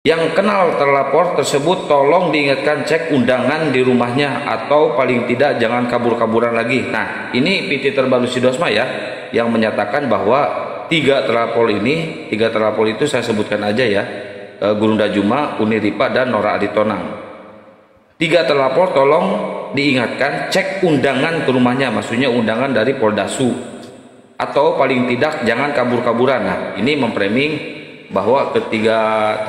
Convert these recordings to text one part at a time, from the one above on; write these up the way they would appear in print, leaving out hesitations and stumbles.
Yang kenal terlapor tersebut tolong diingatkan cek undangan di rumahnya, atau paling tidak jangan kabur-kaburan lagi. Nah, ini PT terbaru Sidosma ya, yang menyatakan bahwa tiga terlapor itu saya sebutkan aja ya, Gurunda Juma, Uniripa, dan Nora Aditonang. Tiga terlapor tolong diingatkan cek undangan ke rumahnya, maksudnya undangan dari Poldasu, atau paling tidak jangan kabur-kaburan. Nah, ini memframing bahwa ketiga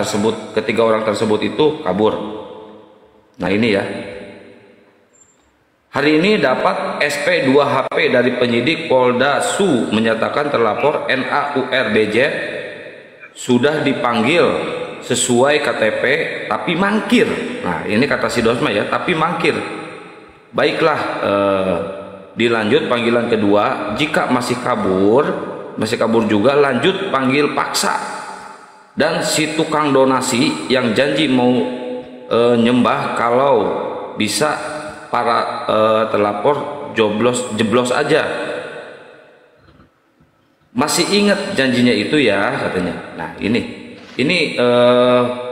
orang tersebut itu kabur. Nah, ini ya. Hari ini dapat SP 2 HP dari penyidik Polda Su menyatakan terlapor NAURBJ sudah dipanggil sesuai KTP tapi mangkir. Nah, ini kata Sidosma ya, tapi mangkir. Baiklah, dilanjut panggilan kedua. Jika masih kabur juga, lanjut panggil paksa. Dan si tukang donasi yang janji mau nyembah kalau bisa para terlapor jeblos aja. Masih ingat janjinya itu ya, katanya. Nah, ini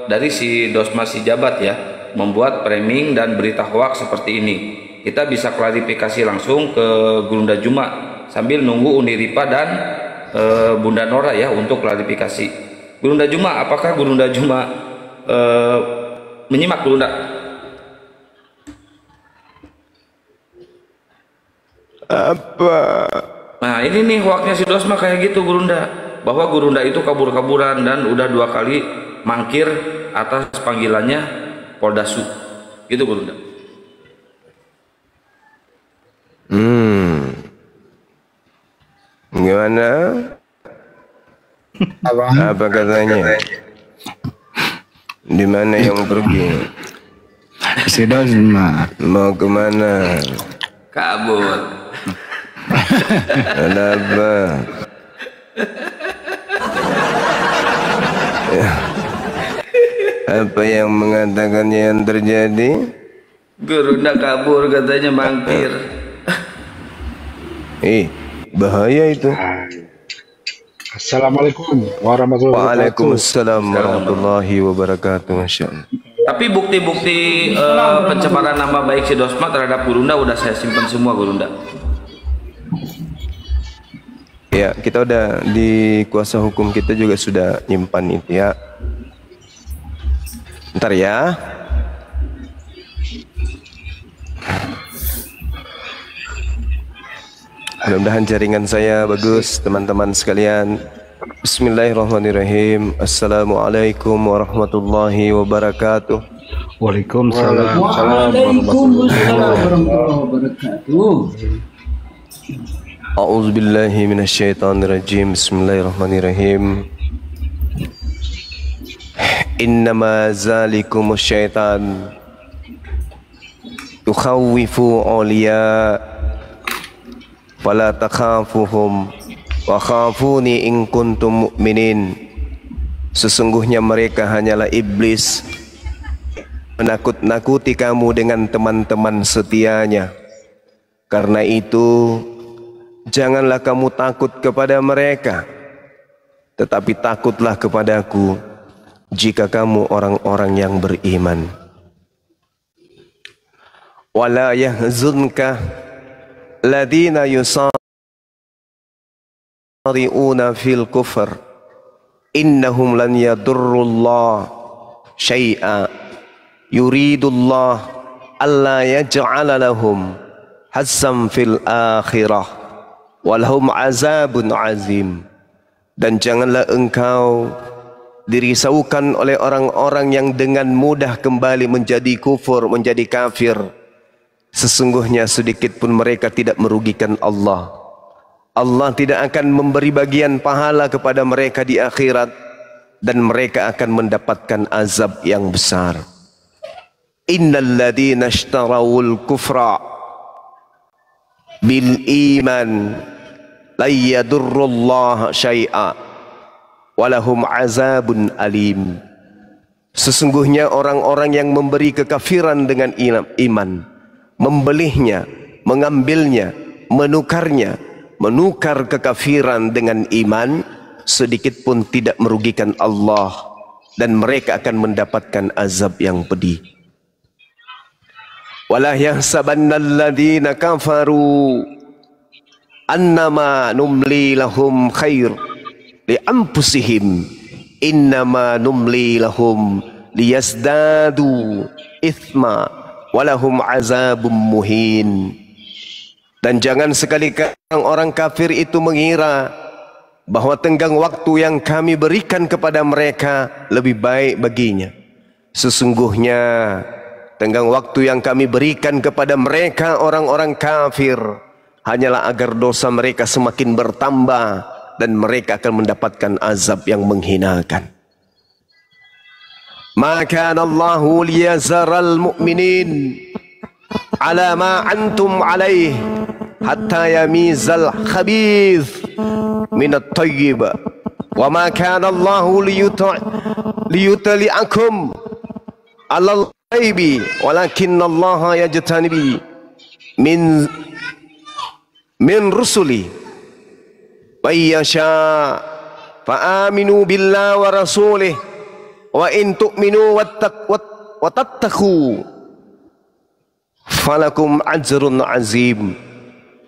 dari si Dosma si Jabat ya, membuat framing dan berita hoax seperti ini. Kita bisa klarifikasi langsung ke Gurunda Juma sambil nunggu Uniripa dan Bunda Nora ya untuk klarifikasi. Gurunda Juma, apakah Gurunda Juma menyimak Gurunda? Apa? Nah, ini nih hoaxnya si Dosma kayak gitu Gurunda, bahwa Gurunda itu kabur-kaburan dan udah 2 kali mangkir atas panggilannya Poldasu. Gitu Gurunda. Gimana? Apa katanya? Di mana yang pergi? Sidosma. Mau kemana? Kabur. Kenapa? Apa yang mengatakannya yang terjadi? Gurunda kabur katanya mangkir. Bahaya itu. Assalamualaikum warahmatullahi wabarakatuh. Waalaikumsalam warahmatullahi wabarakatuh. Masya Allah. Tapi bukti-bukti pencemaran nama baik si Dosma terhadap Gurunda udah saya simpan semua Gurunda. Ya, kita udah di kuasa hukum kita juga sudah nyimpan itu ya. Ntar ya. Mudah-mudahan jaringan saya bagus teman-teman sekalian. Bismillahirrahmanirrahim. Assalamualaikum warahmatullahi wabarakatuh. Waalaikumsalam. Waalaikumsalam warahmatullahi wabarakatuh. A'udzu billahi minasyaitonir rajim. Bismillahirrahmanirrahim. Innama zalikumus syaitan yukhawwifu awliya fala takhafuhum wa khafuni in kuntum mu'minin. Sesungguhnya mereka hanyalah iblis menakut-nakuti kamu dengan teman-teman setianya. Karena itu janganlah kamu takut kepada mereka, tetapi takutlah kepadaku jika kamu orang-orang yang beriman. Wala yahzunka ladina yusari'una fil kufr innahum lan yadurrullah syai'a yuridullah alla yaj'ala lahum hazzam fil akhirah walhum azabun azim. Dan janganlah engkau dirisaukan oleh orang-orang yang dengan mudah kembali menjadi kufur, menjadi kafir. Sesungguhnya sedikit pun mereka tidak merugikan Allah. Allah tidak akan memberi bagian pahala kepada mereka di akhirat, dan mereka akan mendapatkan azab yang besar. Innal ladzina ishtarawul kufra bil iman la yadurrullaha syai'a walahum azabun alim. Sesungguhnya orang-orang yang memberi kekafiran dengan iman, membelihnya, mengambilnya, menukarnya, menukar kekafiran dengan iman, sedikit pun tidak merugikan Allah. dan mereka akan mendapatkan azab yang pedih. Wala yahsabannal ladzina kafaru annama numli lahum khair li anfusihim innama numli lahum liyazdadu ithma walahum azabum muhin. Dan jangan sekali-kali orang kafir itu mengira bahwa tenggang waktu yang kami berikan kepada mereka lebih baik baginya. Sesungguhnya tenggang waktu yang kami berikan kepada mereka orang-orang kafir hanyalah agar dosa mereka semakin bertambah dan mereka akan mendapatkan azab yang menghinakan. Maka Allahu liyazaral mu'minin ala ma antum alaih hatta yamizal khabith minat tayyib wa ma kana Allahu liyutli'akum alal ghaibi walakin Allah yajtanibi min rusuli wa yasha fa aminu billahi wa rasulih wa in tu'minu wa tattaqu falakum ajrun azim.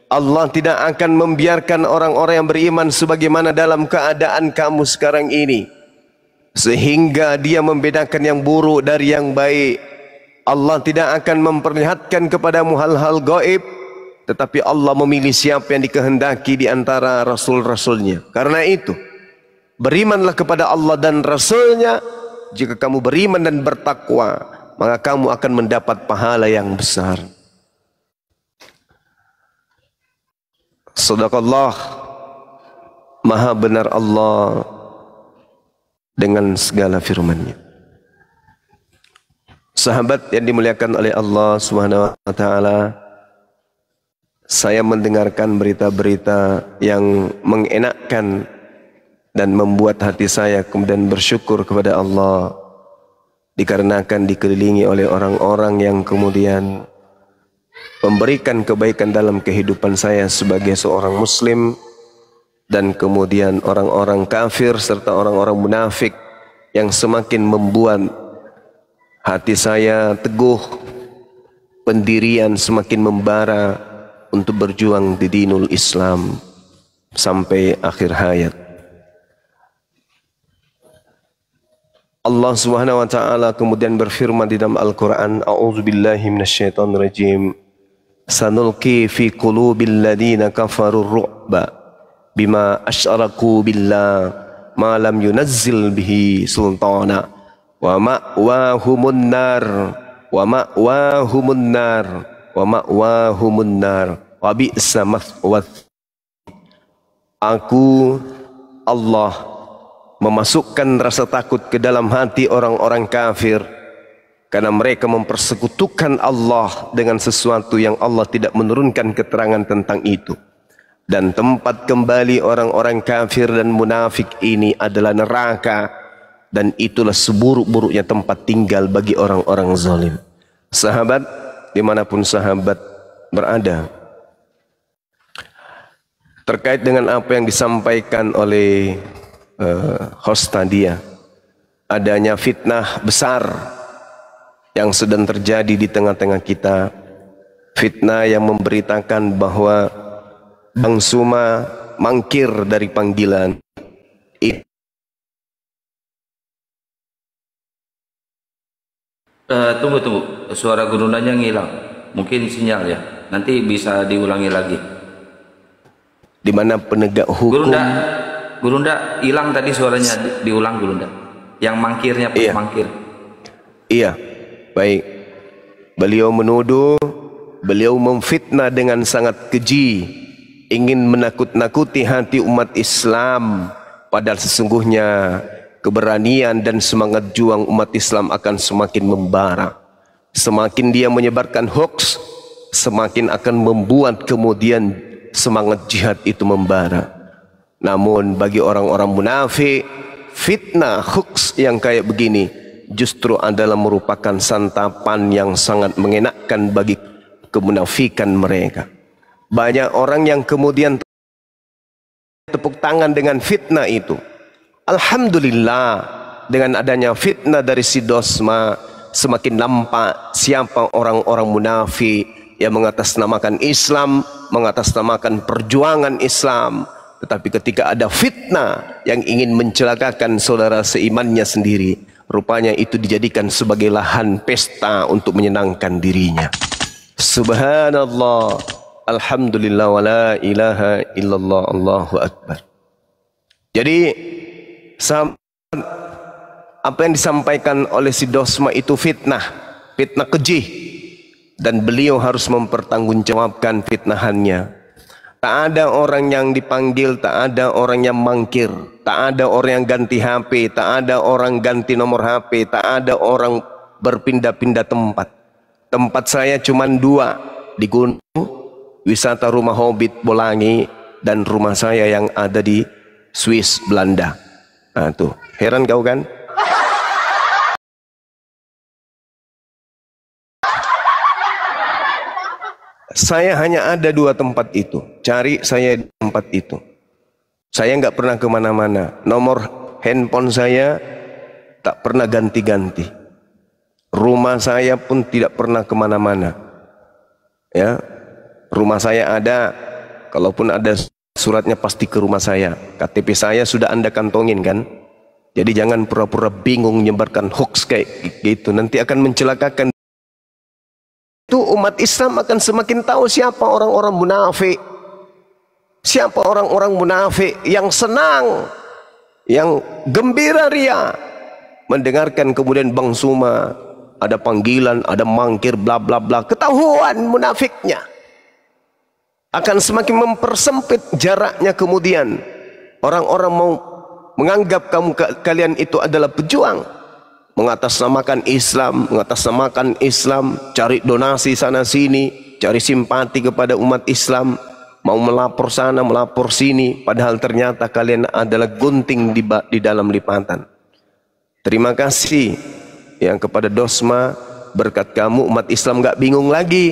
Allah tidak akan membiarkan orang-orang yang beriman sebagaimana dalam keadaan kamu sekarang ini, sehingga dia membedakan yang buruk dari yang baik. Allah tidak akan memperlihatkan kepadamu hal-hal gaib, tetapi Allah memilih siapa yang dikehendaki di antara rasul-rasulnya. Karena itu, berimanlah kepada Allah dan rasulnya. Jika kamu beriman dan bertakwa, maka kamu akan mendapat pahala yang besar. Sadaqallah, maha benar Allah dengan segala firman-Nya. Sahabat yang dimuliakan oleh Allah Subhanahu wa taala, saya mendengarkan berita-berita yang mengenakkan dan membuat hati saya kemudian bersyukur kepada Allah, dikarenakan dikelilingi oleh orang-orang yang kemudian memberikan kebaikan dalam kehidupan saya sebagai seorang muslim, dan kemudian orang-orang kafir serta orang-orang munafik yang semakin membuat hati saya teguh, pendirian semakin membara untuk berjuang di dinul Islam sampai akhir hayat. Allah Subhanahu wa taala kemudian berfirman di dalam Al-Qur'an, a'udzubillahi minasyaitonir rajim. Sanulqi fi qulubil ladina kafarur ru'ba bima asyaraku billah ma lam yunazzil bihi sultana wa ma'wahumun nar wa ma'wahumun nar wa ma'wahumun nar wa bi'sa mathwath. Aku Allah memasukkan rasa takut ke dalam hati orang-orang kafir karena mereka mempersekutukan Allah dengan sesuatu yang Allah tidak menurunkan keterangan tentang itu. Dan tempat kembali orang-orang kafir dan munafik ini adalah neraka, dan itulah seburuk-buruknya tempat tinggal bagi orang-orang zalim. Sahabat, dimanapun sahabat berada, terkait dengan apa yang disampaikan oleh host tadi, adanya fitnah besar yang sedang terjadi di tengah-tengah kita, fitnah yang memberitakan bahwa Bang Suma mangkir dari panggilan. Tunggu, suara gurundanya ngilang, mungkin sinyal ya, nanti bisa diulangi lagi. Di mana penegak hukum? Gurunda hilang tadi suaranya, diulang Gurunda. Yang mangkirnya pun mangkir. Iya, baik. Beliau menuduh, beliau memfitnah dengan sangat keji, ingin menakut-nakuti hati umat Islam, padahal sesungguhnya keberanian dan semangat juang umat Islam akan semakin membara. Semakin dia menyebarkan hoax, semakin akan membuat kemudian semangat jihad itu membara. Namun bagi orang-orang munafik, fitnah hoax yang kayak begini justru adalah merupakan santapan yang sangat mengenakkan bagi kemunafikan mereka. Banyak orang yang kemudian tepuk tangan dengan fitnah itu. Alhamdulillah, dengan adanya fitnah dari si Dosma, semakin nampak siapa orang-orang munafik yang mengatasnamakan Islam, mengatasnamakan perjuangan Islam. Tetapi ketika ada fitnah yang ingin mencelakakan saudara seimannya sendiri, rupanya itu dijadikan sebagai lahan pesta untuk menyenangkan dirinya. Subhanallah, alhamdulillah, wa la ilaha illallah, Allahu akbar. Jadi apa yang disampaikan oleh si Dosma itu fitnah, fitnah keji, dan beliau harus mempertanggungjawabkan fitnahannya. Tak ada orang yang dipanggil, tak ada orang yang mangkir, tak ada orang yang ganti HP, tak ada orang ganti nomor HP, tak ada orang berpindah-pindah tempat. Tempat saya cuma 2 di Gunung, wisata Rumah Hobbit Bolangi, dan rumah saya yang ada di Swiss, Belanda. Nah tuh, heran kau kan? Saya hanya ada 2 tempat itu. Cari saya di tempat itu. Saya nggak pernah kemana-mana. Nomor handphone saya tak pernah ganti-ganti. Rumah saya pun tidak pernah kemana-mana. Ya, rumah saya ada. Kalaupun ada suratnya pasti ke rumah saya. KTP saya sudah Anda kantongin kan? Jadi jangan pura-pura bingung menyebarkan hoax kayak gitu. Nanti akan mencelakakan. Itu umat Islam akan semakin tahu siapa orang-orang munafik. Siapa orang-orang munafik yang senang, yang gembira ria mendengarkan kemudian Bang Suma ada panggilan, ada mangkir, bla bla bla. Ketahuan munafiknya. Akan semakin mempersempit jaraknya kemudian. Orang-orang mau menganggap kalian itu adalah pejuang. Mengatasnamakan Islam, cari donasi sana sini, cari simpati kepada umat Islam, mau melapor sana, melapor sini, padahal ternyata kalian adalah gunting di dalam lipatan. Terima kasih yang kepada Dosma, berkat kamu umat Islam gak bingung lagi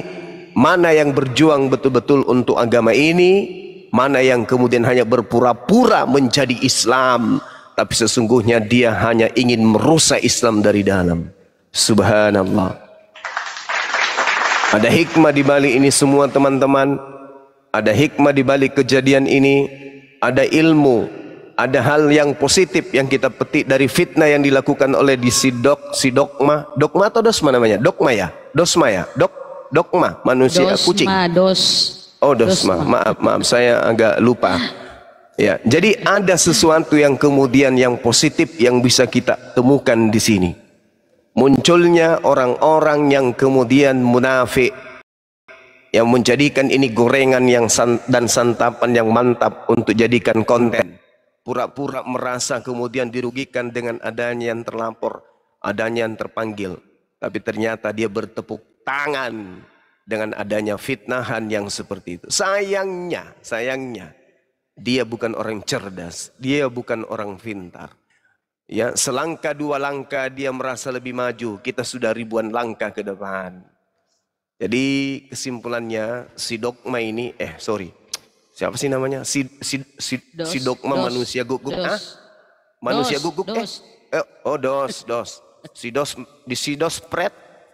mana yang berjuang betul-betul untuk agama ini, mana yang kemudian hanya berpura-pura menjadi Islam, tapi sesungguhnya dia hanya ingin merusak Islam dari dalam. Subhanallah. Ada hikmah di balik ini semua teman-teman. Ada hikmah di balik kejadian ini. Ada ilmu. Ada hal yang positif yang kita petik dari fitnah yang dilakukan oleh si Dokma. Dokma atau Dosma namanya? Dokma ya? Dosma ya? Dokma, manusia kucing. Oh Dosma. Maaf, saya agak lupa. Ya, jadi ada sesuatu yang kemudian yang positif yang bisa kita temukan di sini. Munculnya orang-orang yang kemudian munafik, yang menjadikan ini gorengan yang dan santapan yang mantap untuk jadikan konten. Pura-pura merasa kemudian dirugikan dengan adanya yang terlapor, adanya yang terpanggil. Tapi ternyata dia bertepuk tangan dengan adanya fitnahan yang seperti itu. Sayangnya, dia bukan orang cerdas, dia bukan orang pintar. Ya, selangkah 2 langkah dia merasa lebih maju, kita sudah ribuan langkah ke depan. Jadi kesimpulannya si Dokma ini, siapa sih namanya? Si Dokma manusia guguk, manusia guguk,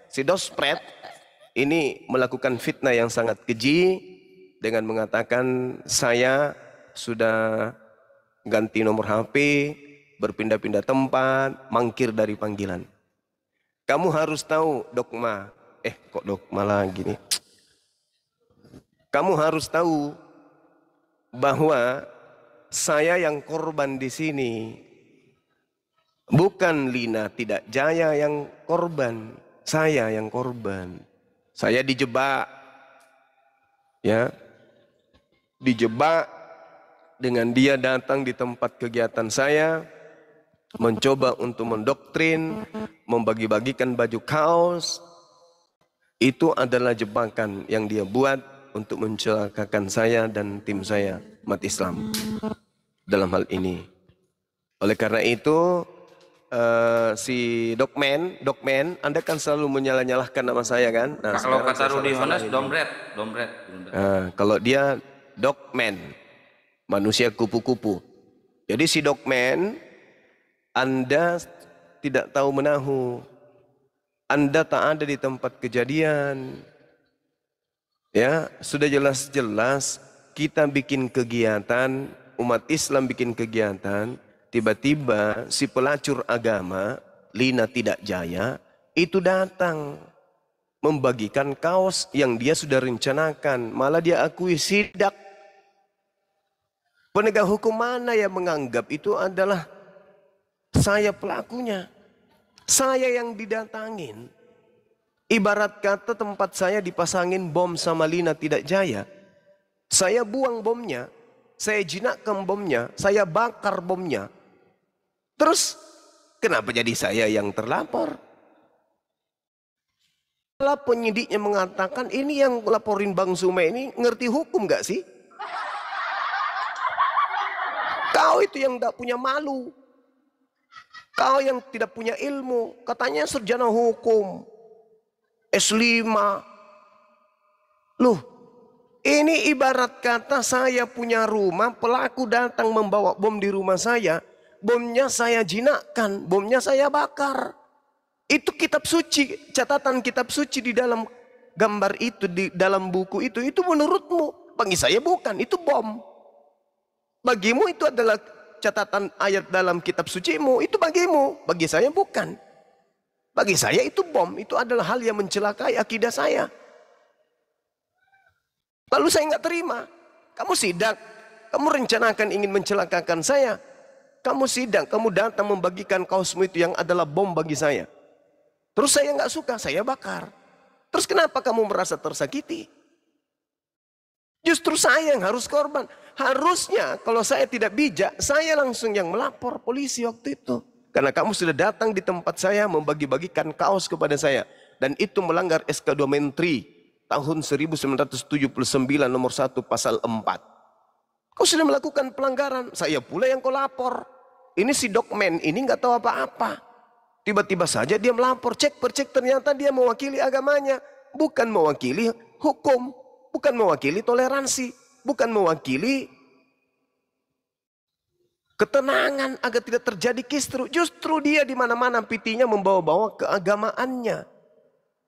Si Dospret ini melakukan fitnah yang sangat keji dengan mengatakan saya sudah ganti nomor HP, berpindah-pindah tempat, mangkir dari panggilan. Kamu harus tahu Dokma, kok Dokma lagi nih. Kamu harus tahu bahwa saya yang korban di sini, bukan Lina Tidak Jaya yang korban, saya yang korban. Saya dijebak, ya, dijebak dengan dia datang di tempat kegiatan saya, mencoba untuk mendoktrin, membagi-bagikan baju kaos. Itu adalah jebakan yang dia buat untuk mencelakakan saya dan tim saya, umat Islam, dalam hal ini. Oleh karena itu, si Dokmen, Anda kan selalu menyalah-nyalahkan nama saya kan? Nah, kalau kata Rudi Honas, dompret. Kalau dia Dokmen, manusia kupu-kupu. Jadi si Dokmen, Anda tidak tahu menahu. Anda tak ada di tempat kejadian. Ya, sudah jelas-jelas kita bikin kegiatan, umat Islam bikin kegiatan, tiba-tiba si pelacur agama, Lina Tidak Jaya, itu datang membagikan kaos yang dia sudah rencanakan. Malah dia akui sidak. Penegak hukum mana yang menganggap itu adalah saya pelakunya? Saya yang didatangin. Ibarat kata tempat saya dipasangin bom sama Lina Tidak Jaya. Saya buang bomnya, saya jinakkan bomnya, saya bakar bomnya. Terus kenapa jadi saya yang terlapor? Kalau penyidiknya mengatakan ini yang laporin Bang Sume ini ngerti hukum gak sih? Kau itu yang tidak punya malu. Kau yang tidak punya ilmu. Katanya sarjana hukum. S5. Loh, ini ibarat kata saya punya rumah, pelaku datang membawa bom di rumah saya. Bomnya saya jinakkan, bomnya saya bakar. Itu kitab suci, catatan kitab suci di dalam gambar itu, di dalam buku itu menurutmu. Bagi saya bukan, itu bom. Bagimu itu adalah catatan ayat dalam kitab sucimu, itu bagimu. Bagi saya bukan. Bagi saya itu bom, itu adalah hal yang mencelakai akidah saya. Lalu saya nggak terima. Kamu sidak, kamu rencanakan ingin mencelakakan saya. Kamu sidak, kamu datang membagikan kaosmu itu yang adalah bom bagi saya. Terus saya nggak suka, saya bakar. Terus kenapa kamu merasa tersakiti? Justru saya yang harus korban. Harusnya kalau saya tidak bijak, saya langsung yang melapor polisi waktu itu. Karena kamu sudah datang di tempat saya membagi-bagikan kaos kepada saya. Dan itu melanggar SK2 Menteri tahun 1979 nomor 1 pasal 4. Kau sudah melakukan pelanggaran, saya pula yang kau lapor. Ini si Dokmen ini nggak tahu apa-apa. Tiba-tiba saja dia melapor, cek ternyata dia mewakili agamanya. Bukan mewakili hukum. Bukan mewakili toleransi, bukan mewakili ketenangan agar tidak terjadi kisru. Justru dia di mana-mana pitinya membawa-bawa keagamaannya.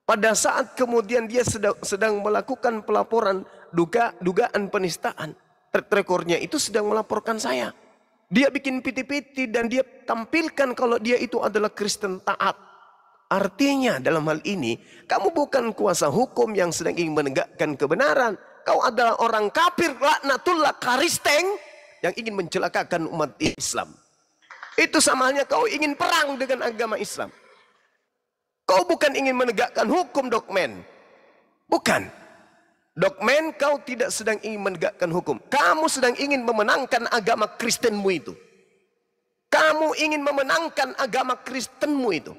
Pada saat kemudian dia sedang melakukan pelaporan dugaan penistaan, track recordnya itu sedang melaporkan saya. Dia bikin piti-piti dan dia tampilkan kalau dia itu adalah Kristen taat. Artinya dalam hal ini, kamu bukan kuasa hukum yang sedang ingin menegakkan kebenaran. Kau adalah orang kafir, laknatullah karisteng, yang ingin mencelakakan umat Islam. Itu sama halnya kau ingin perang dengan agama Islam. Kau bukan ingin menegakkan hukum, Dokmen. Bukan. Dokmen, kau tidak sedang ingin menegakkan hukum. Kamu sedang ingin memenangkan agama Kristenmu itu. Kamu ingin memenangkan agama Kristenmu itu.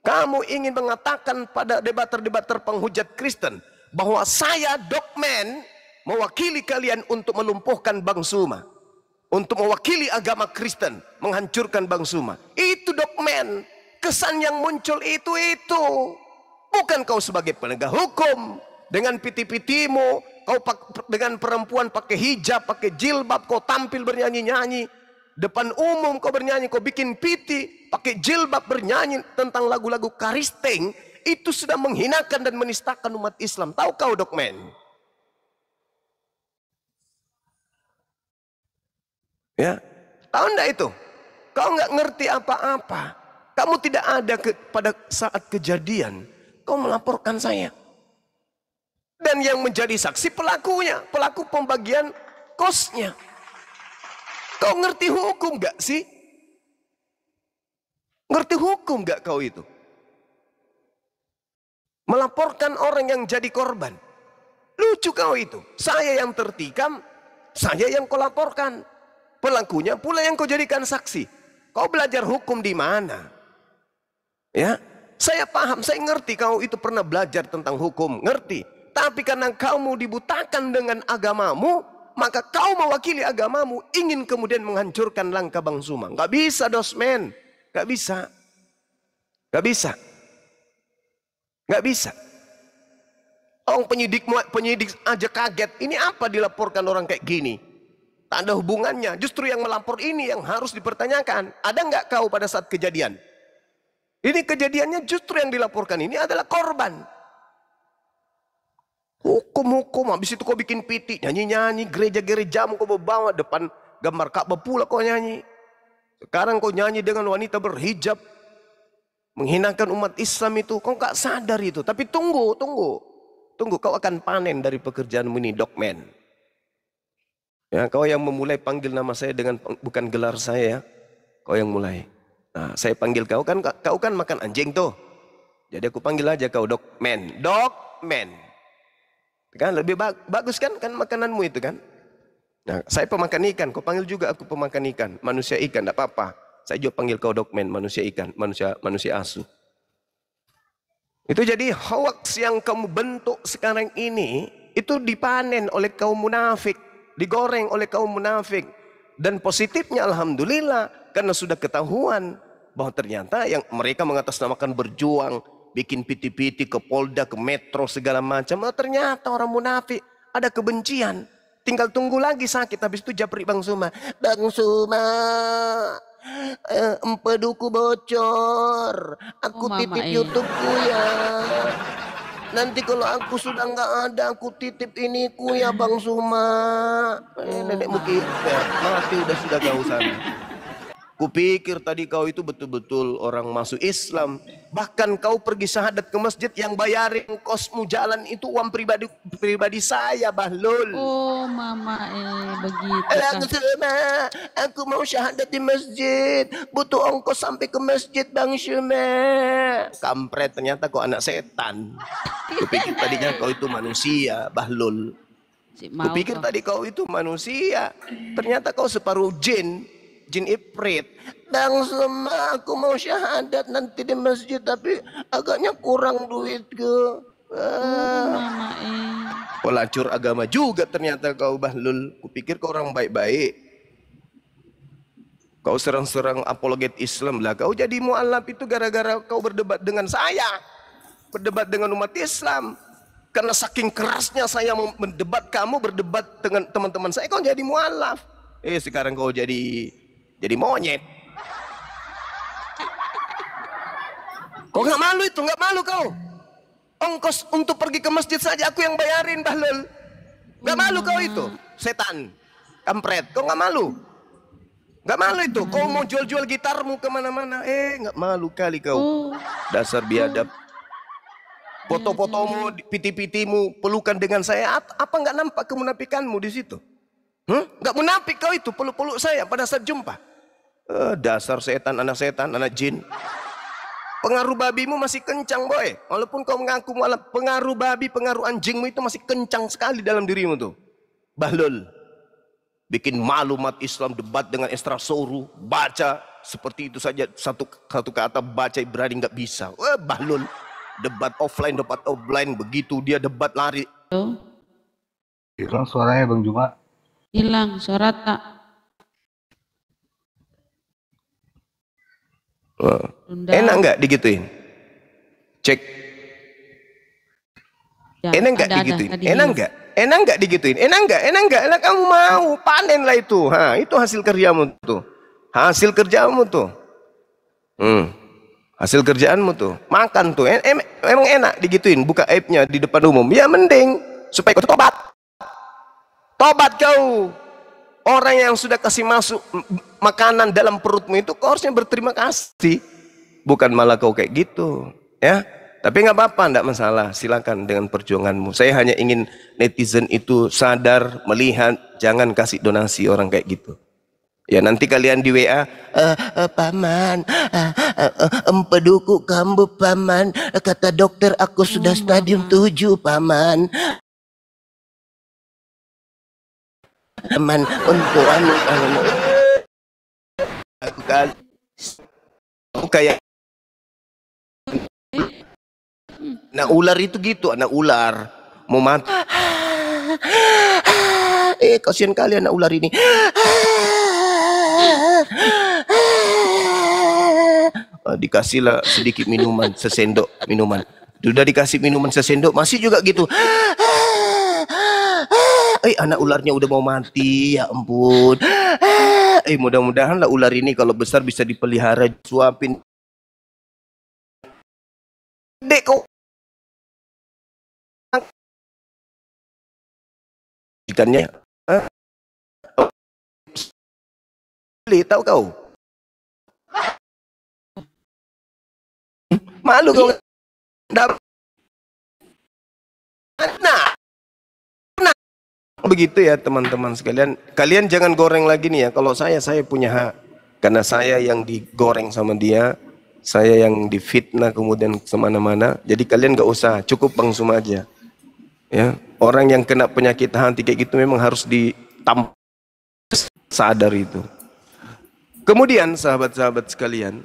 Kamu ingin mengatakan pada debater-debater penghujat Kristen bahwa saya Dokmen mewakili kalian untuk melumpuhkan Bang Suma, untuk mewakili agama Kristen, menghancurkan Bang Suma. Itu Dokmen. Kesan yang muncul itu. Bukan kau sebagai penegak hukum dengan piti-pitimu, kau dengan perempuan pakai hijab, pakai jilbab, kau tampil bernyanyi-nyanyi. Depan umum kau bernyanyi, kau bikin piti, pakai jilbab bernyanyi tentang lagu-lagu karisteng. Itu sudah menghinakan dan menistakan umat Islam. Tahu kau, Dokmen? Ya, tahu enggak itu? Kau nggak ngerti apa-apa. Kamu tidak ada pada saat kejadian. Kau melaporkan saya. Dan yang menjadi saksi pelakunya, pelaku pembagian kosnya. Kau ngerti hukum gak sih? Ngerti hukum gak kau itu? Melaporkan orang yang jadi korban. Lucu kau itu. Saya yang tertikam, saya yang kau laporkan. Pelakunya pula yang kau jadikan saksi. Kau belajar hukum di mana? Ya, saya paham, saya ngerti kau itu pernah belajar tentang hukum, ngerti. Tapi karena kamu dibutakan dengan agamamu, maka kau mewakili agamamu, ingin kemudian menghancurkan langkah Bang Suma. Gak bisa, Dosmen. Gak bisa. Gak bisa. Gak bisa. Orang penyidik aja kaget. Ini apa dilaporkan orang kayak gini? Tak ada hubungannya. Justru yang melapor ini yang harus dipertanyakan. Ada nggak kau pada saat kejadian? Ini kejadiannya justru yang dilaporkan ini adalah korban. Hukum-hukum, habis itu kau bikin pitik, nyanyi-nyanyi, gereja-gerejamu kau bawa depan gambar Ka'bah pula kau nyanyi. Sekarang kau nyanyi dengan wanita berhijab, menghinakan umat Islam itu, kau gak sadar itu. Tapi tunggu, kau akan panen dari pekerjaanmu ini, Dogman. Ya, kau yang memulai panggil nama saya dengan bukan gelar saya, ya. Kau yang mulai. Nah, saya panggil kau kan makan anjing tuh. Jadi aku panggil aja kau Dogman. Dogman. Kan lebih bagus kan makananmu itu kan. Nah, saya pemakan ikan, kau panggil juga aku pemakan ikan, manusia ikan, tidak apa-apa. Saya juga panggil kau Dogman, manusia ikan, manusia asu. Itu jadi hoax yang kamu bentuk sekarang ini, itu dipanen oleh kaum munafik, digoreng oleh kaum munafik. Dan positifnya alhamdulillah, karena sudah ketahuan bahwa ternyata yang mereka mengatasnamakan berjuang, bikin piti-piti ke Polda, ke Metro, segala macam. Oh, ternyata orang munafik, ada kebencian. Tinggal tunggu lagi sakit, habis itu japri Bang Suma. Bang Suma, empeduku bocor. Aku titip YouTubeku ya. Nanti kalau aku sudah nggak ada, aku titip ini ku ya Bang Suma. Nenekmu kita, mati sudah jauh sana. Kupikir tadi kau itu betul-betul orang masuk Islam. Bahkan kau pergi syahadat ke masjid yang bayarin kosmu jalan itu uang pribadi saya, Bahlul. Oh mama begitu kan. Aku mau syahadat di masjid, butuh ongkos sampai ke masjid Bang Syuma. Kampret, ternyata kau anak setan. Kupikir tadinya kau itu manusia, Bahlul. Kupikir tadi kau itu manusia, ternyata kau separuh jin ifrit. Bang Suma, aku mau syahadat nanti di masjid, tapi agaknya kurang duit ke. Pelacur agama juga ternyata kau, Bahlul. Kupikir kau orang baik-baik. Kau serang-serang apologet Islam lah. Kau jadi mu'alaf itu gara-gara kau berdebat dengan saya, berdebat dengan umat Islam. Karena saking kerasnya saya mendebat, kamu berdebat dengan teman-teman saya, kau jadi mu'alaf. Sekarang kau jadi monyet. Kau nggak malu itu, nggak malu kau. Ongkos untuk pergi ke masjid saja aku yang bayarin, Bahlul. Nggak malu kau itu, setan, kampret. Kau nggak malu? Nggak malu itu. Kau mau jual-jual gitarmu kemana-mana, nggak malu kali kau. Dasar biadab. Foto-fotomu, piti-pitimu, pelukan dengan saya. Apa nggak nampak kemunafikanmu di situ? Nggak munafik kau itu, peluk-peluk saya pada saat jumpa. Dasar setan, anak jin. Pengaruh babimu masih kencang, boy. Walaupun kau mengaku malah pengaruh babi, pengaruh anjingmu itu masih kencang sekali dalam dirimu tuh. Bahlul. Bikin malu umat Islam, debat dengan Estrasoru, baca seperti itu saja, satu kata baca Ibrani nggak bisa. Bahlul. Debat offline, begitu dia debat lari. Hilang suaranya Bang Juma. Hilang suara tak. Enak nggak digituin? Cek. Ya, enak nggak digituin? Enak nggak? Enak nggak digituin? Enak nggak? Enak kamu mau panen lah itu. Itu hasil kerjamu tuh. Hasil kerjamu tuh. Hasil kerjaanmu tuh. Makan tuh. Emang enak digituin. Buka aibnya di depan umum. Ya mending supaya kau tobat. Tobat kau. Orang yang sudah kasih masuk makanan dalam perutmu itu kau harusnya berterima kasih. Bukan malah kau kayak gitu, ya. Tapi nggak apa-apa, nggak masalah. Silakan dengan perjuanganmu. Saya hanya ingin netizen itu sadar, melihat, jangan kasih donasi orang kayak gitu. Ya nanti kalian di WA, paman, empeduku kambuh paman. Kata dokter aku sudah stadium 7 paman. Teman untuk aku kan kayak anak ular itu gitu, anak ular mau mati. Kasihan kali anak ular ini. Dikasihlah sedikit minuman, sesendok minuman. Sudah dikasih minuman sesendok masih juga gitu. Anak ularnya udah mau mati, ya ampun. Mudah-mudahan lah ular ini kalau besar bisa dipelihara, suapin Dek kau ikannya. Hah? Beli tahu kau? Malu kau. Nah, begitu ya teman-teman sekalian. Kalian jangan goreng lagi nih ya. Kalau saya punya hak. Karena saya yang digoreng sama dia, saya yang difitnah kemudian semana-mana. Jadi kalian gak usah, cukup Bang Suma aja. Ya, orang yang kena penyakit hati kayak gitu memang harus ditampak sadar itu. Kemudian sahabat-sahabat sekalian,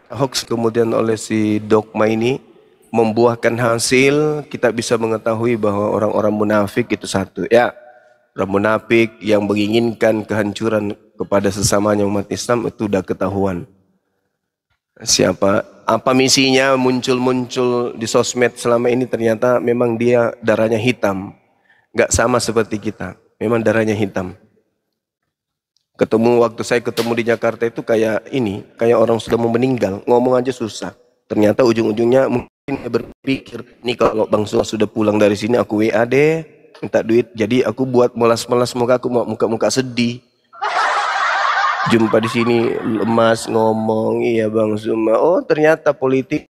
hoax kemudian oleh si Dogma ini membuahkan hasil, kita bisa mengetahui bahwa orang-orang munafik itu satu ya. Orang munafik yang menginginkan kehancuran kepada sesamanya umat Islam itu udah ketahuan. Siapa, apa misinya muncul-muncul di sosmed selama ini, ternyata memang dia darahnya hitam. Gak sama seperti kita, memang darahnya hitam. Waktu saya ketemu di Jakarta itu kayak ini, kayak orang sudah mau meninggal, ngomong aja susah. Ternyata ujung-ujungnya mungkin dia berpikir, nih kalau Bang Suma sudah pulang dari sini aku WA deh, minta duit. Jadi aku buat melas-melas muka aku, muka-muka sedih. Jumpa di sini lemas ngomong, iya Bang Suma. Oh ternyata politik.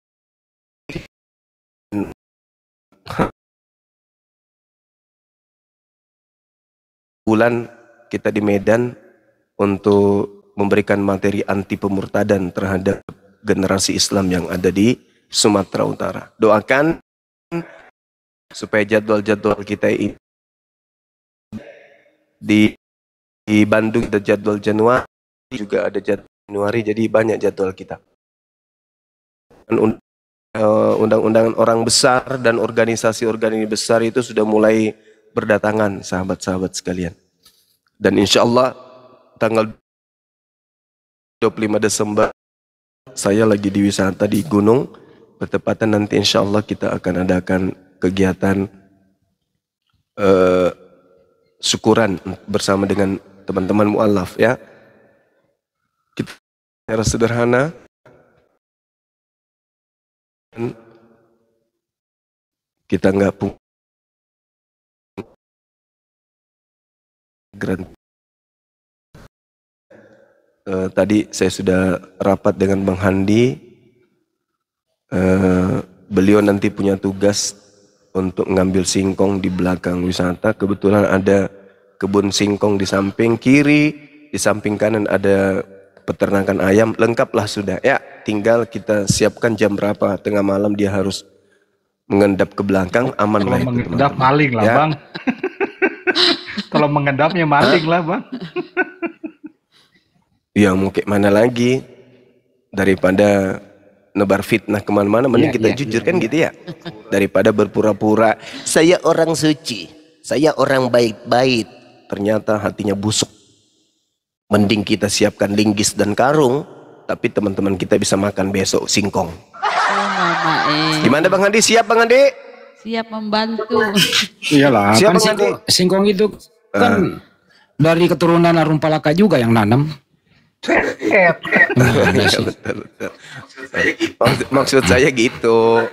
Bulan kita di Medan untuk memberikan materi anti pemurtadan terhadap generasi Islam yang ada di Sumatera Utara. Doakan supaya jadwal-jadwal kita ini di Bandung ada jadwal Januari, juga ada jadwal Januari, jadi banyak jadwal kita. Undang-undang orang besar dan organisasi-organisasi besar itu sudah mulai berdatangan sahabat-sahabat sekalian. Dan insya Allah tanggal 25 Desember saya lagi di wisata di gunung, bertepatan nanti insya Allah kita akan adakan kegiatan syukuran bersama dengan teman-teman mu'alaf ya. Kita secara sederhana kita nggak punya tadi saya sudah rapat dengan Bang Handi. Beliau nanti punya tugas untuk mengambil singkong di belakang wisata. Kebetulan ada kebun singkong di samping kiri, di samping kanan ada peternakan ayam. Lengkaplah sudah ya, tinggal kita siapkan jam berapa, tengah malam dia harus mengendap ke belakang, aman lah itu. Kalau mengendap maling lah ya. Bang. Kalau mengendapnya maling lah Bang. Ya mau kayak mana lagi, daripada nebar fitnah kemana-mana, mending kita jujur kan gitu ya. Daripada berpura-pura saya orang suci, saya orang baik-baik, ternyata hatinya busuk. Mending kita siapkan linggis dan karung, tapi teman-teman kita bisa makan besok singkong. Oh mama Gimana Bang Handi, siap Bang Handi? siap membantu. Iyalah, siap kan Bang Handi? Singkong itu kan dari keturunan Arumpalaka juga yang nanam. Maksud saya gitu.